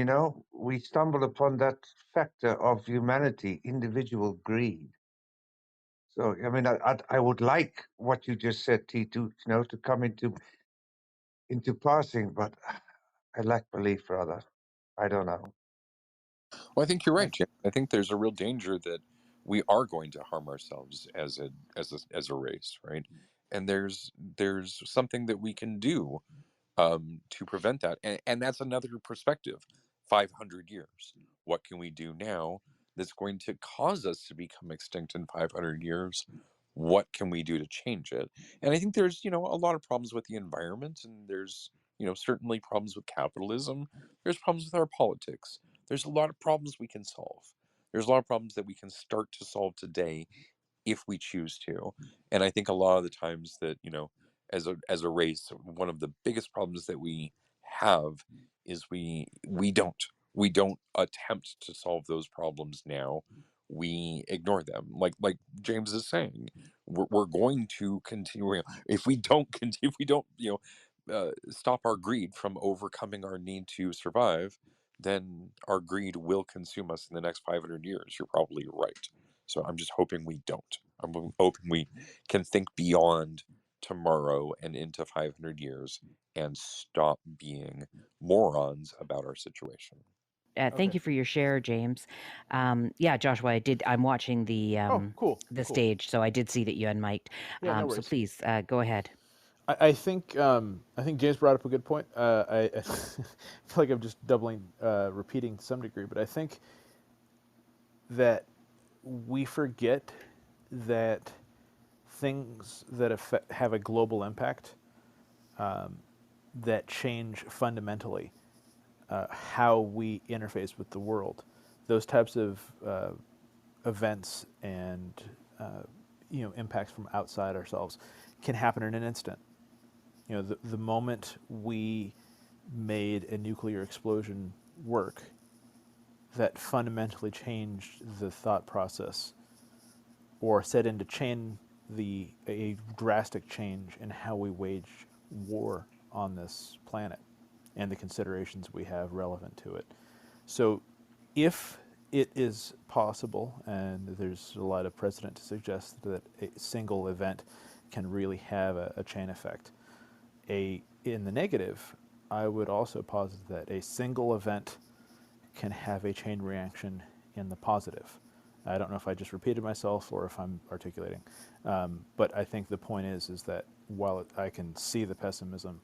we stumble upon that factor of humanity, individual greed. So, I mean, I would like what you just said, T, to come into passing, but I lack belief, rather. I don't know. Well, I think you're right, Jim. I think there's a real danger that we are going to harm ourselves as a race, right? And there's something that we can do to prevent that. And that's another perspective. 500 years. What can we do now that's going to cause us to become extinct in 500 years? What can we do to change it? And I think there's, a lot of problems with the environment, and there's, certainly problems with capitalism. There's problems with our politics. There's a lot of problems we can solve. There's a lot of problems that we can start to solve today if we choose to. And I think a lot of the times that, as a race, one of the biggest problems that we have is we don't attempt to solve those problems now. We ignore them. Like James is saying, we're going to continue if we don't if we don't, stop our greed from overcoming our need to survive, then our greed will consume us in the next 500 years. You're probably right. So I'm just hoping we don't. I'm hoping we can think beyond tomorrow and into 500 years and stop being morons about our situation. Thank Okay. you for your share, James. Yeah, Joshua, I'm watching Oh, cool. the Cool. stage, so I did see that you unmiked. Yeah, no So worries. please go ahead. I think James brought up a good point. I feel like I'm just repeating to some degree, but I think that we forget that things that have a global impact that change fundamentally how we interface with the world. Those types of events and impacts from outside ourselves can happen in an instant. The moment we made a nuclear explosion work, that fundamentally changed the thought process or set into a drastic change in how we wage war on this planet and the considerations we have relevant to it. So if it is possible, and there's a lot of precedent to suggest that a single event can really have a chain effect, in the negative, I would also posit that a single event can have a chain reaction in the positive. I don't know if I just repeated myself or if I'm articulating, but I think the point is that while I can see the pessimism,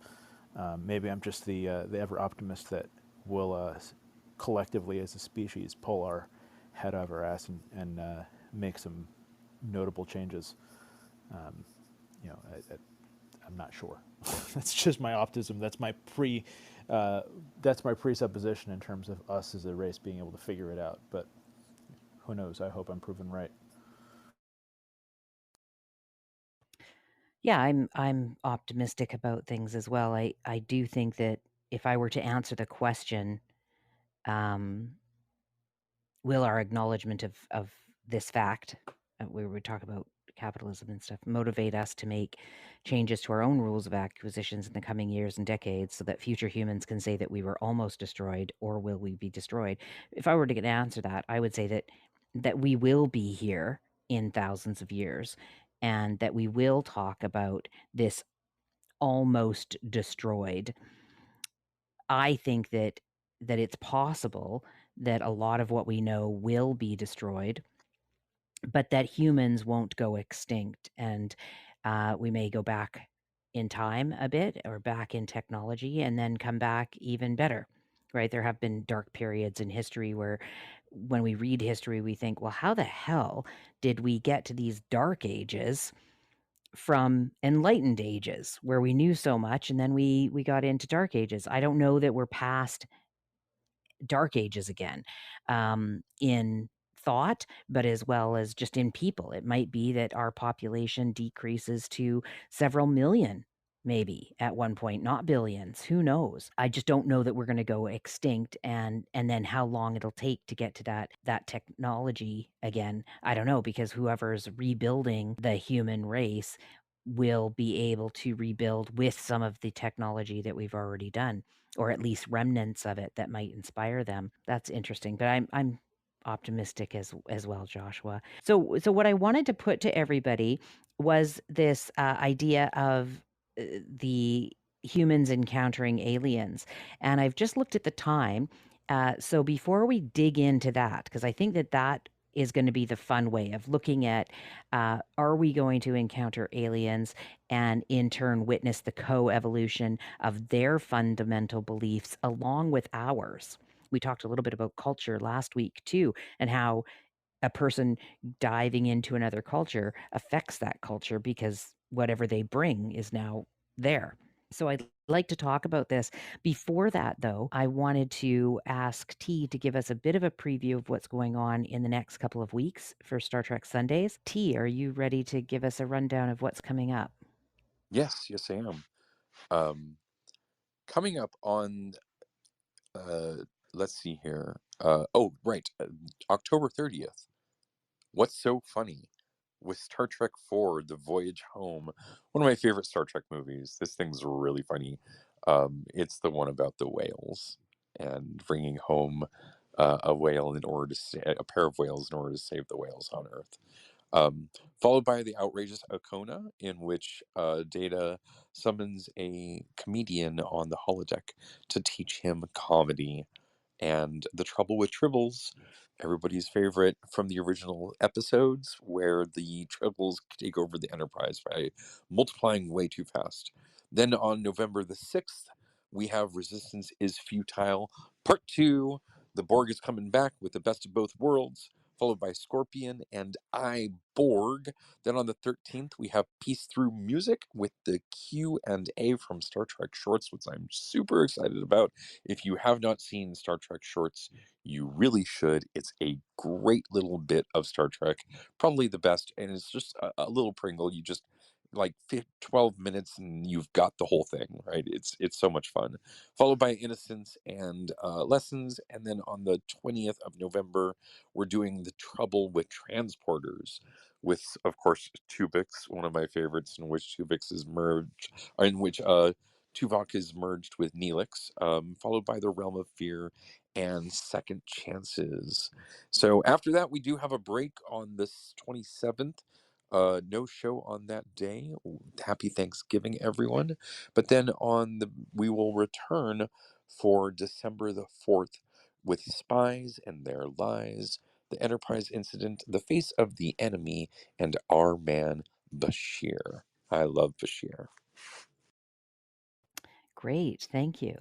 maybe I'm just the ever optimist that will collectively as a species pull our head out of our ass and make some notable changes. Um, I'm not sure. That's just my optimism. That's my presupposition in terms of us as a race being able to figure it out. But who knows? I hope I'm proven right. Yeah, I'm optimistic about things as well. I do think that if I were to answer the question, um, will our acknowledgement of this fact, we would talk about capitalism and stuff, motivate us to make changes to our own rules of acquisitions in the coming years and decades so that future humans can say that we were almost destroyed, or will we be destroyed? If I were to answer that, I would say that we will be here in thousands of years, and that we will talk about this almost destroyed. I think that it's possible that a lot of what we know will be destroyed, but that humans won't go extinct, and we may go back in time a bit, or back in technology, and then come back even better. Right? There have been dark periods in history where, when we read history, we think, well, how the hell did we get to these dark ages from enlightened ages where we knew so much, and then we got into dark ages? I don't know that we're past dark ages again, in thought, but as well as just in people. It might be that our population decreases to several million, maybe at one point, not billions. Who knows? I just don't know that we're going to go extinct, and then how long it'll take to get to that technology again. I don't know, because whoever's rebuilding the human race will be able to rebuild with some of the technology that we've already done, or at least remnants of it that might inspire them. That's interesting. But I'm optimistic as well, Joshua. So what I wanted to put to everybody was this idea of the humans encountering aliens, and I've just looked at the time. So before we dig into that, because I think that is going to be the fun way of looking at, are we going to encounter aliens and in turn witness the co-evolution of their fundamental beliefs along with ours? We talked a little bit about culture last week too, and how a person diving into another culture affects that culture, because whatever they bring is now there. So I'd like to talk about this. Before that, though, I wanted to ask T to give us a bit of a preview of what's going on in the next couple of weeks for Star Trek Sundays. T, are you ready to give us a rundown of what's coming up? Yes, I am. Coming up on, let's see here. Oh, right, October 30th. What's so funny? With Star Trek IV, The Voyage Home, one of my favorite Star Trek movies. This thing's really funny. It's the one about the whales and bringing home a whale in order to a pair of whales in order to save the whales on Earth. Followed by the outrageous Akona, in which Data summons a comedian on the holodeck to teach him comedy. And The Trouble with Tribbles, everybody's favorite from the original episodes, where the Tribbles take over the Enterprise by multiplying way too fast. Then on November the 6th, we have Resistance is Futile, Part 2. The Borg is coming back with the best of both worlds, followed by Scorpion and I, Borg. Then on the 13th, we have Peace Through Music with the Q&A from Star Trek Shorts, which I'm super excited about. If you have not seen Star Trek Shorts, you really should. It's a great little bit of Star Trek, probably the best, and it's just a little Pringle. You just like 12 minutes and you've got the whole thing, right? It's so much fun. Followed by Innocence and Lessons, and then on the 20th of November, we're doing The Trouble with Transporters, with, of course, Tuvix, one of my favorites, in which Tuvix is merged, in which Tuvok is merged with Neelix, followed by The Realm of Fear and Second Chances. So after that, we do have a break on this 27th. No show on that day. Happy Thanksgiving, everyone. But then we will return for December the 4th with Spies and Their Lies, the Enterprise Incident, The Face of the Enemy, and Our Man Bashir. I love Bashir. Great, thank you.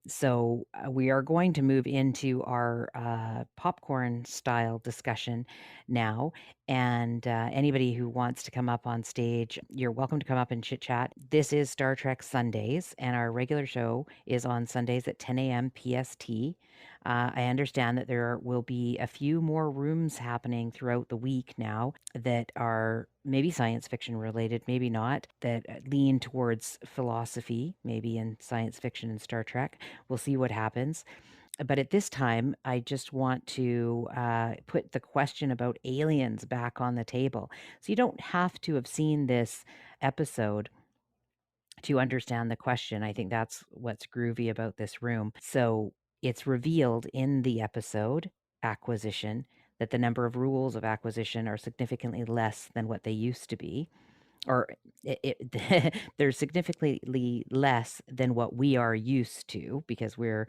So we are going to move into our popcorn style discussion now. And anybody who wants to come up on stage, you're welcome to come up and chit chat. This is Star Trek Sundays, and our regular show is on Sundays at 10 a.m. PST. I understand that there will be a few more rooms happening throughout the week now that are maybe science fiction related, maybe not, that lean towards philosophy, maybe in science fiction and Star Trek. We'll see what happens. But at this time, I just want to put the question about aliens back on the table. So you don't have to have seen this episode to understand the question. I think that's what's groovy about this room. So it's revealed in the episode Acquisition that the number of rules of acquisition are significantly less than what they used to be, or they're significantly less than what we are used to because we're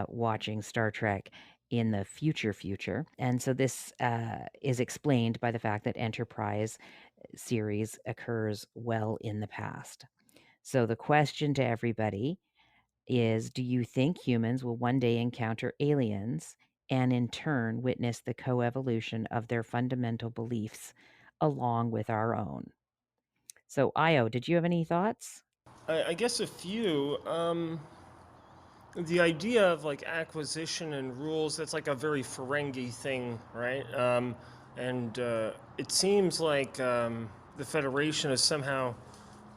watching Star Trek in the future. And so this is explained by the fact that Enterprise series occurs well in the past. So the question to everybody is, do you think humans will one day encounter aliens and in turn witness the coevolution of their fundamental beliefs along with our own? So, Io, did you have any thoughts? I guess a few. The idea of like acquisition and rules, that's like a very Ferengi thing, right? And it seems like the Federation has somehow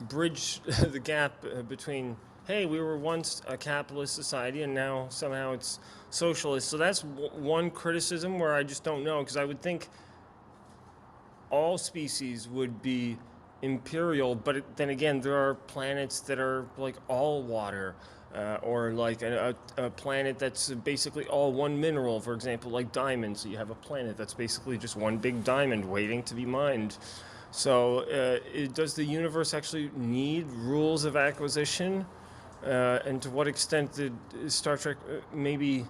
bridged the gap between, hey, we were once a capitalist society and now somehow it's socialist. So that's one criticism where I just don't know, because I would think all species would be imperial, but then again, there are planets that are like all water, or like a planet that's basically all one mineral, for example, like diamonds. So you have a planet that's basically just one big diamond waiting to be mined. So does the universe actually need rules of acquisition? And to what extent did Star Trek maybe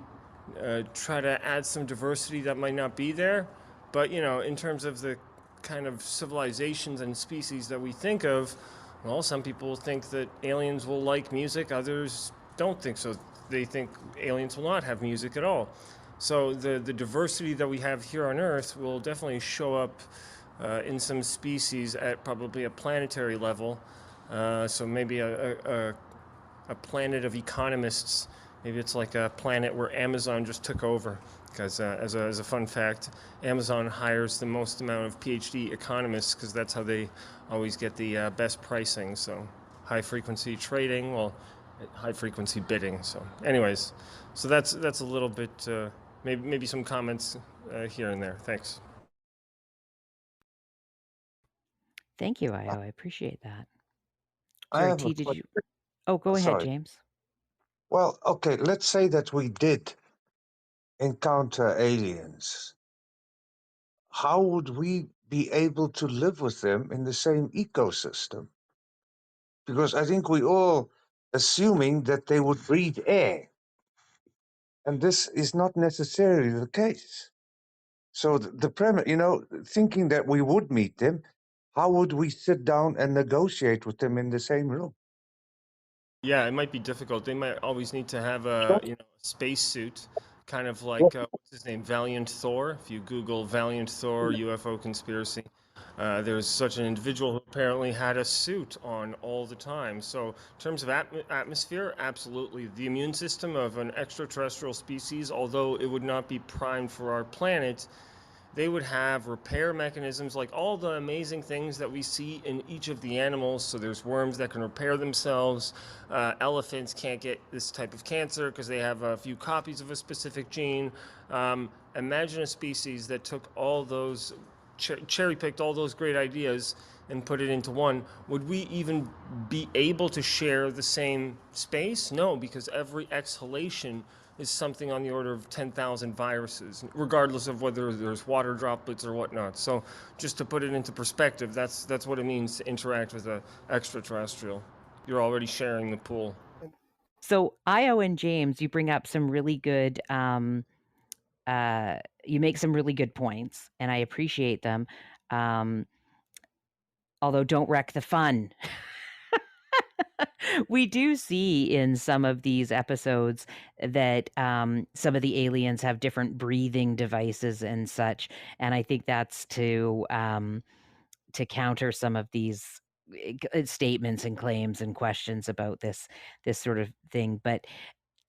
try to add some diversity that might not be there? But, you know, in terms of the kind of civilizations and species that we think of, well, some people think that aliens will like music, others don't think so. They think aliens will not have music at all. So the diversity that we have here on Earth will definitely show up in some species at probably a planetary level. So maybe a planet of economists. Maybe it's like a planet where Amazon just took over. Because as a fun fact, Amazon hires the most amount of PhD economists because that's how they always get the best pricing. So high frequency trading, well, high frequency bidding. So anyways, so that's a little bit, maybe some comments here and there. Thanks. Thank you, Io. I appreciate that. I Sorry, have a T, did question. you? Oh, go ahead, Sorry. James. Well, okay, let's say that we did encounter aliens, how would we be able to live with them in the same ecosystem? Because I think we all assuming that they would breathe air, and this is not necessarily the case. So the premise, thinking that we would meet them, how would we sit down and negotiate with them in the same room? Yeah, it might be difficult. They might always need to have a space suit, kind of like what's his name, Valiant Thor. If you Google Valiant Thor UFO conspiracy, there's such an individual who apparently had a suit on all the time. So in terms of atmosphere, absolutely. The immune system of an extraterrestrial species, although it would not be primed for our planet, they would have repair mechanisms like all the amazing things that we see in each of the animals. So there's worms that can repair themselves. Elephants can't get this type of cancer because they have a few copies of a specific gene. Imagine a species that took all those, cherry picked all those great ideas and put it into one. Would we even be able to share the same space? No, because every exhalation is something on the order of 10,000 viruses, regardless of whether there's water droplets or whatnot. So just to put it into perspective, that's what it means to interact with an extraterrestrial. You're already sharing the pool. So Io and James, you bring up some really good you make some really good points, and I appreciate them. Although don't wreck the fun. We do see in some of these episodes that some of the aliens have different breathing devices and such, and I think that's to counter some of these statements and claims and questions about this sort of thing. But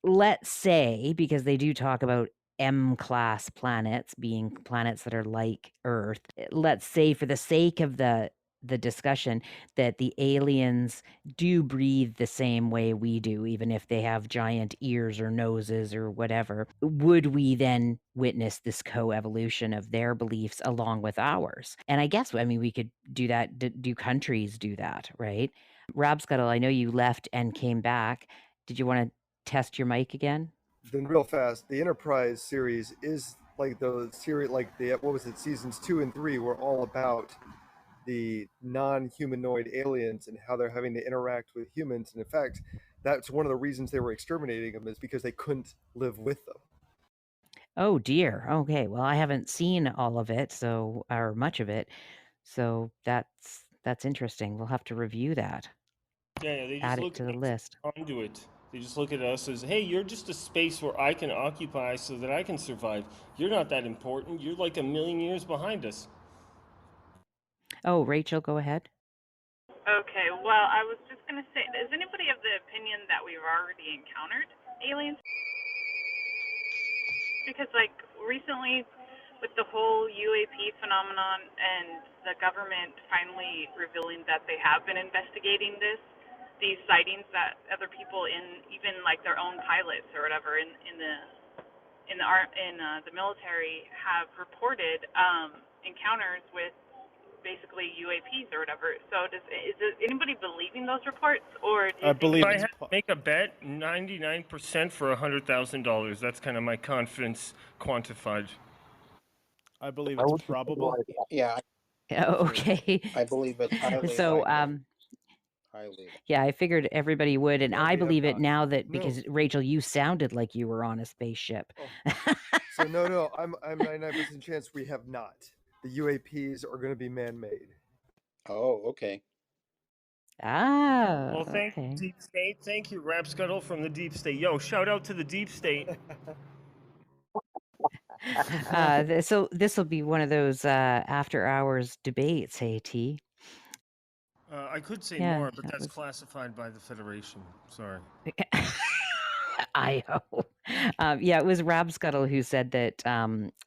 let's say, because they do talk about M-class planets being planets that are like Earth, let's say for the sake of the discussion that the aliens do breathe the same way we do, even if they have giant ears or noses or whatever, would we then witness this co-evolution of their beliefs along with ours? And I guess, I mean, we could do that. Do countries do that, right? Rabscuttle, I know you left and came back. Did you want to test your mic again? Then real fast, the Enterprise series is like the series, like the what was it, seasons 2 and 3 were all about the non-humanoid aliens and how they're having to interact with humans. And in fact, that's one of the reasons they were exterminating them is because they couldn't live with them. Oh dear. Okay. Well, I haven't seen all of it, so or much of it. So that's interesting. We'll have to review that. Yeah, they just Add it look to at the us as list. a conduit. They just look at us as, hey, you're just a space where I can occupy so that I can survive. You're not that important. You're like a million years behind us. Oh, Rachel, go ahead. Okay, well, I was just going to say, is anybody of the opinion that we've already encountered aliens? Because, like, recently, with the whole UAP phenomenon and the government finally revealing that they have been investigating these sightings that other people in even like their own pilots or whatever in the military have reported encounters with basically UAPs or whatever. So is anybody believing those reports, or do I you think believe If I it's had to make a bet, 99% for $100,000. That's kind of my confidence quantified. I believe I it's would be probable. like, Yeah, Okay. I believe it's highly So, likely. Highly. yeah, I figured everybody would, and No, I we have believe it not. now that No. because Rachel, you sounded like you were on a spaceship. Oh, so no, I'm 99% chance we have not. The UAPs are going to be man-made. Oh, okay. Ah, Well, thank you, okay. Deep State. Thank you, Rapscuttle from the Deep State. Yo, shout out to the Deep State. So this will be one of those after hours debates, hey T. I could say Yeah, more, but that that's was classified by the Federation. Sorry. Io. Yeah, it was Rabscuttle who said that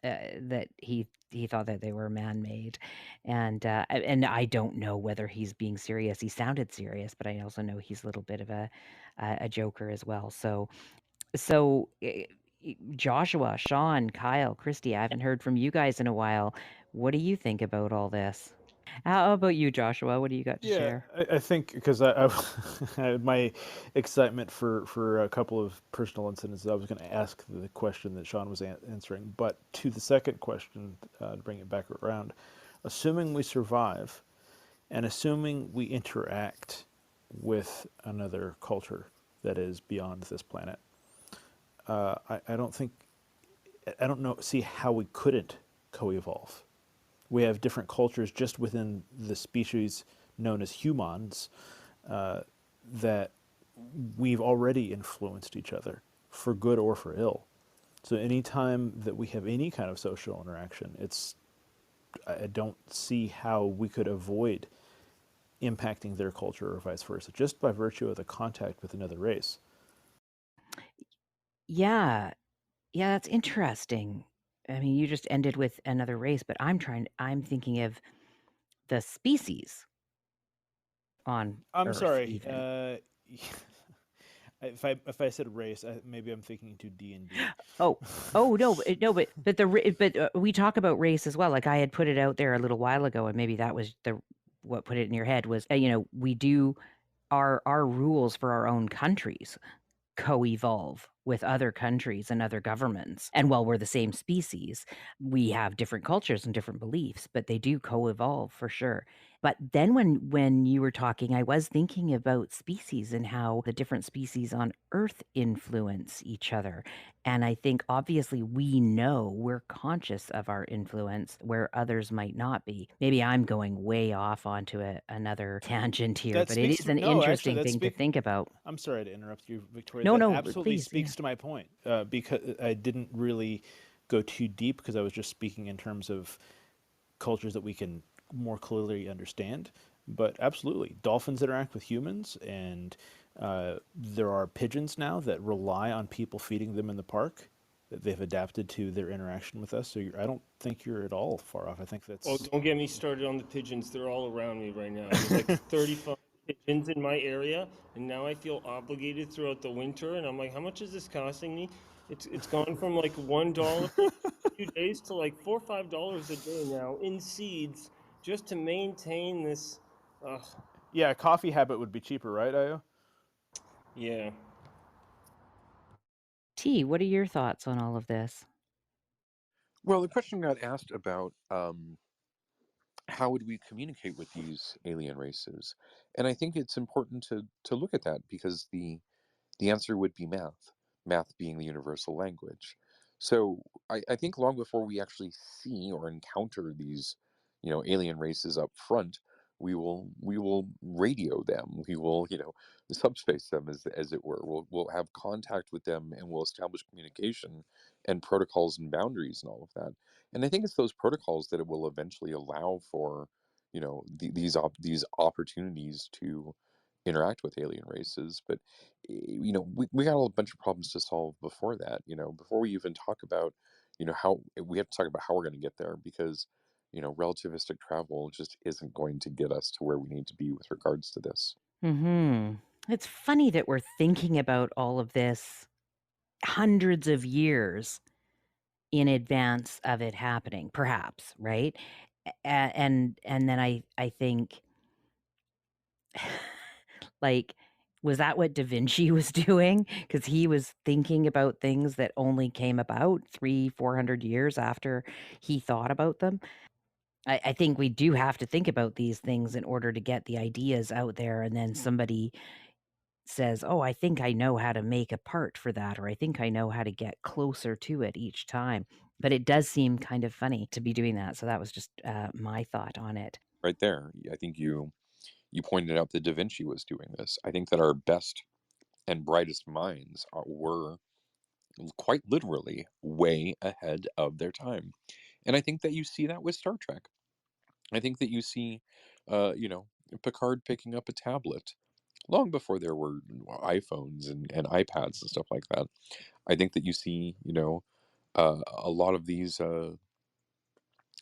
that he thought that they were man-made, and I don't know whether he's being serious. He sounded serious, but I also know he's a little bit of a joker as well. So Joshua, Sean, Kyle, Christy, I haven't heard from you guys in a while. What do you think about all this? How about you, Joshua? What do you got to Yeah, share? I think because my excitement for a couple of personal incidents, I was going to ask the question that Sean was answering. But to the second question, to bring it back around, assuming we survive and assuming we interact with another culture that is beyond this planet, I don't think, I don't know, see how we couldn't co-evolve. We have different cultures just within the species known as humans that we've already influenced each other for good or for ill. So anytime that we have any kind of social interaction, I don't see how we could avoid impacting their culture or vice versa, just by virtue of the contact with another race. Yeah. Yeah, that's interesting. I mean, you just ended with another race, but I'm thinking of the species on I'm Earth sorry. even. If I said race, maybe I'm thinking to D&D. Oh, oh no, but we talk about race as well. Like I had put it out there a little while ago, and maybe that was the what put it in your head was we do our rules for our own countries co-evolve with other countries and other governments. And while we're the same species, we have different cultures and different beliefs, but they do co-evolve for sure. But then when you were talking, I was thinking about species and how the different species on Earth influence each other. And I think obviously we know we're conscious of our influence where others might not be. Maybe I'm going way off onto another tangent here, That but it speaks is to an no, actually, interesting thing to think about. I'm sorry to interrupt you, Victoria. No, That no, absolutely please, yeah. speaks to my point because I didn't really go too deep because I was just speaking in terms of cultures that we can more clearly understand. But absolutely, dolphins interact with humans, and there are pigeons now that rely on people feeding them in the park. That they've adapted to their interaction with us. So I don't think you're at all far off. I think Oh, that's don't get me started on the pigeons. They're all around me right now. There's like 35 pigeons in my area, and now I feel obligated throughout the winter. And I'm like, how much is this costing me? It's gone from like $1 a few days to like $4 or $5 a day now in seeds just to maintain this. yeah. A coffee habit would be cheaper, right, Io? Yeah. T, what are your thoughts on all of this? Well, the question got asked about how would we communicate with these alien races, and I think it's important to look at that because the answer would be math, math being the universal language. So I think long before we actually see or encounter these, alien races up front, we will radio them. We will, subspace them as it were. We'll have contact with them and we'll establish communication and protocols and boundaries and all of that. And I think it's those protocols that it will eventually allow for, these opportunities to interact with alien races. But we got a bunch of problems to solve before that. Before we even talk about, how we have to talk about how we're going to get there because, relativistic travel just isn't going to get us to where we need to be with regards to this. Hmm. It's funny that we're thinking about all of this hundreds of years in advance of it happening, perhaps, right? And then I think, like, was that what Da Vinci was doing? Because he was thinking about things that only came about 300-400 years after he thought about them. I think we do have to think about these things in order to get the ideas out there, and then somebody says, "Oh, I think I know how to make a part for that," or "I think I know how to get closer to it each time." But it does seem kind of funny to be doing that. So that was just my thought on it. Right there, I think you pointed out that Da Vinci was doing this. I think that our best and brightest minds were quite literally way ahead of their time, and I think that you see that with Star Trek. I think that you see, uh, you know, Picard picking up a tablet long before there were iPhones and iPads and stuff like that. I think that you see, a lot of these, like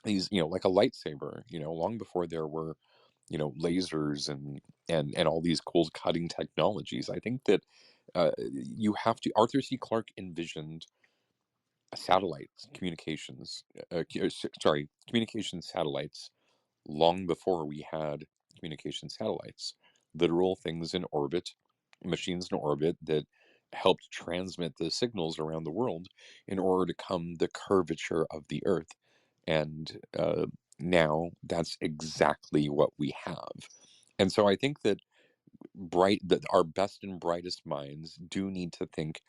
a lightsaber, long before there were, lasers and all these cool cutting technologies. I think that you have to. Arthur C. Clarke envisioned satellite communications, communication satellites long before we had communication satellites, literal things in orbit, machines in orbit that helped transmit the signals around the world in order to come the curvature of the Earth. And now that's exactly what we have. And so I think that our best and brightest minds do need to think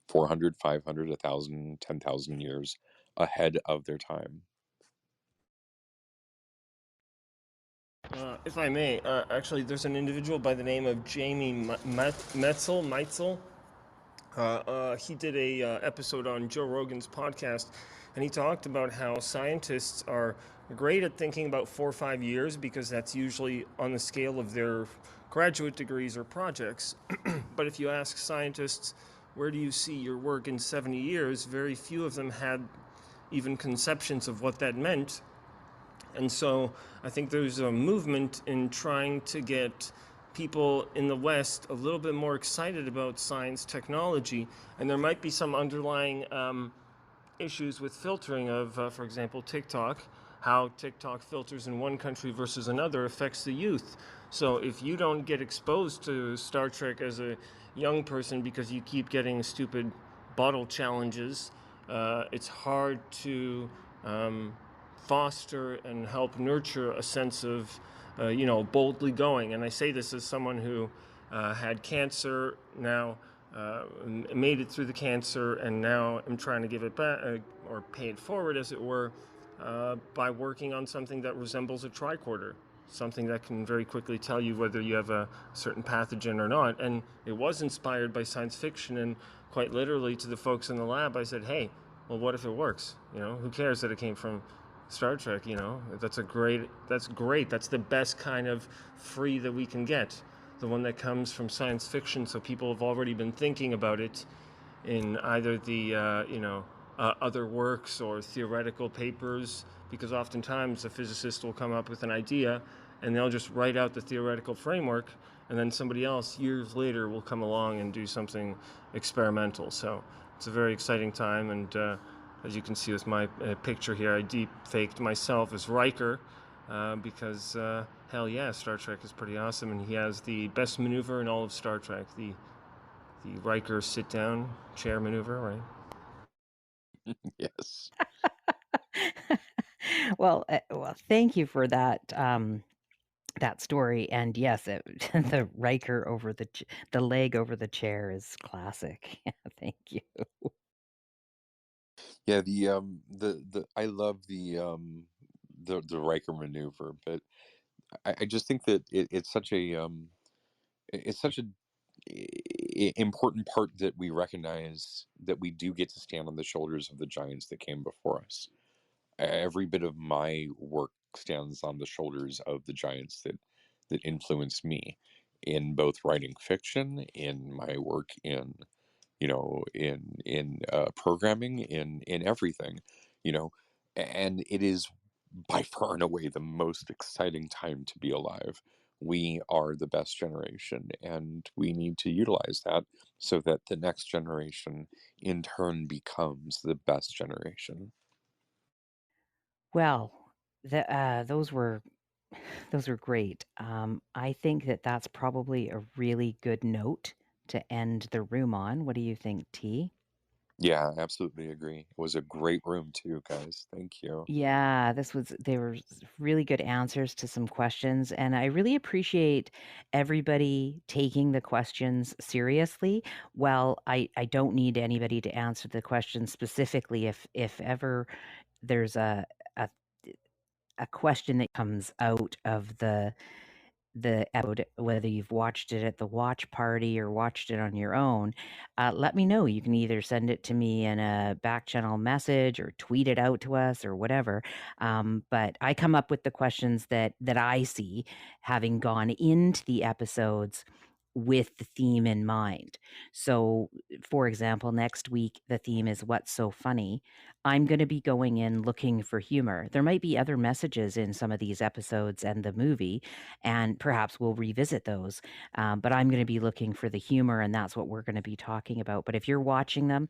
400, 500, 1,000, 10,000 years ahead of their time. If I may, actually, there's an individual by the name of Jamie Meitzel. He did a episode on Joe Rogan's podcast, and he talked about how scientists are great at thinking about 4 or 5 years because that's usually on the scale of their graduate degrees or projects. But if you ask scientists, where do you see your work in 70 years, very few of them had even conceptions of what that meant. And so I think there's a movement in trying to get people in the West a little bit more excited about science technology. And there might be some underlying issues with filtering of, for example, TikTok. How TikTok filters in one country versus another affects the youth. So if you don't get exposed to Star Trek as a young person because you keep getting stupid bottle challenges, it's hard to foster and help nurture a sense of, boldly going. And I say this as someone who had cancer, now made it through the cancer, and now I'm trying to give it back, or pay it forward, as it were, by working on something that resembles a tricorder, something that can very quickly tell you whether you have a certain pathogen or not. And it was inspired by science fiction, and quite literally to the folks in the lab, I said, hey, well, what if it works? Who cares that it came from Star Trek? That's great. That's the best kind of free that we can get. The one that comes from science fiction, so people have already been thinking about it in either the other works or theoretical papers, because oftentimes a physicist will come up with an idea and they'll just write out the theoretical framework, and then somebody else years later will come along and do something experimental. So it's a very exciting time, and as you can see with my picture here, I deep faked myself as Riker, because hell yeah, Star Trek is pretty awesome, and he has the best maneuver in all of Star Trek, the Riker sit-down chair maneuver, right? Yes. Well, thank you for that that story. And yes, the Riker over the leg over the chair is classic. Thank you. Yeah, the I love the Riker maneuver, but I just think that it's such a important part that we recognize that we do get to stand on the shoulders of the giants that came before us. Every bit of my work stands on the shoulders of the giants that influenced me in both writing fiction, in my work in programming, in everything, you know and it is by far and away the most exciting time to be alive. We are the best generation, and we need to utilize that so that the next generation in turn becomes the best generation. Well, those were those were great. I think that that's probably a really good note to end the room on. What do you think, T? Yeah, absolutely agree. It was a great room too, guys. Thank you. Yeah, they were really good answers to some questions, and I really appreciate everybody taking the questions seriously. Well, I don't need anybody to answer the questions specifically. If ever there's a a question that comes out of the episode, whether you've watched it at the watch party or watched it on your own, let me know. You can either send it to me in a back channel message or tweet it out to us or whatever. But I come up with the questions that I see, having gone into the episodes with the theme in mind. So, for example, next week, the theme is What's So Funny? I'm going to be going in looking for humor. There might be other messages in some of these episodes and the movie, and perhaps we'll revisit those. But I'm going to be looking for the humor, and that's what we're going to be talking about. But if you're watching them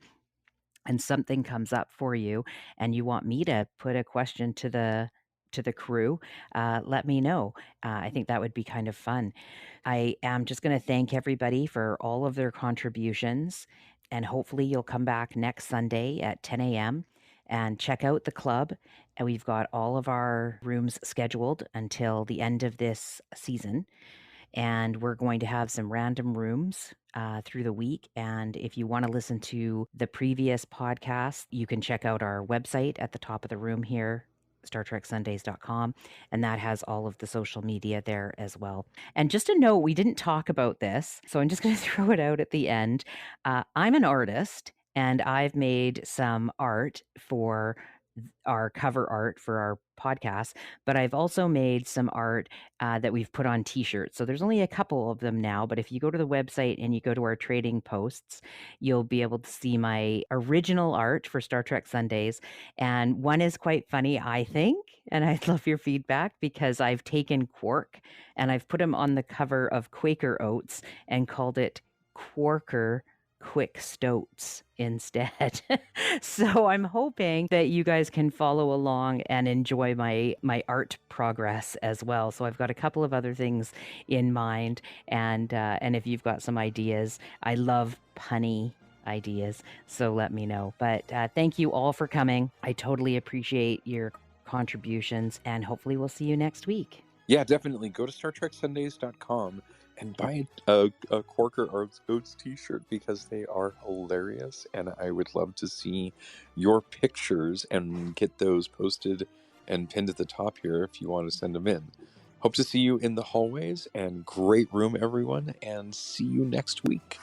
and something comes up for you and you want me to put a question to to the crew, let me know. I think that would be kind of fun. I am just going to thank everybody for all of their contributions, and hopefully you'll come back next Sunday at 10 a.m. and check out the club. And we've got all of our rooms scheduled until the end of this season. And we're going to have some random rooms through the week. And if you want to listen to the previous podcast, you can check out our website at the top of the room here, StarTrekSundays.com, and that has all of the social media there as well. And just a note, we didn't talk about this, so I'm just going to throw it out at the end. I'm an artist, and I've made some art for our cover art for our podcast, but I've also made some art that we've put on t-shirts. So there's only a couple of them now, but if you go to the website and you go to our trading posts, you'll be able to see my original art for Star Trek Sundays. And one is quite funny, I think, and I'd love your feedback, because I've taken Quark and I've put him on the cover of Quaker Oats and called it Quarker Quick Stoats instead. So I'm hoping that you guys can follow along and enjoy my art progress as well. So I've got a couple of other things in mind, and if you've got some ideas, I love punny ideas, so let me know. But thank you all for coming. I totally appreciate your contributions, and hopefully we'll see you next week. Yeah, definitely. Go to StarTrekSundays.com and buy a Quarker Oats t-shirt, because they are hilarious, and I would love to see your pictures and get those posted and pinned at the top here if you want to send them in. Hope to see you in the hallways, and great room, everyone, and see you next week.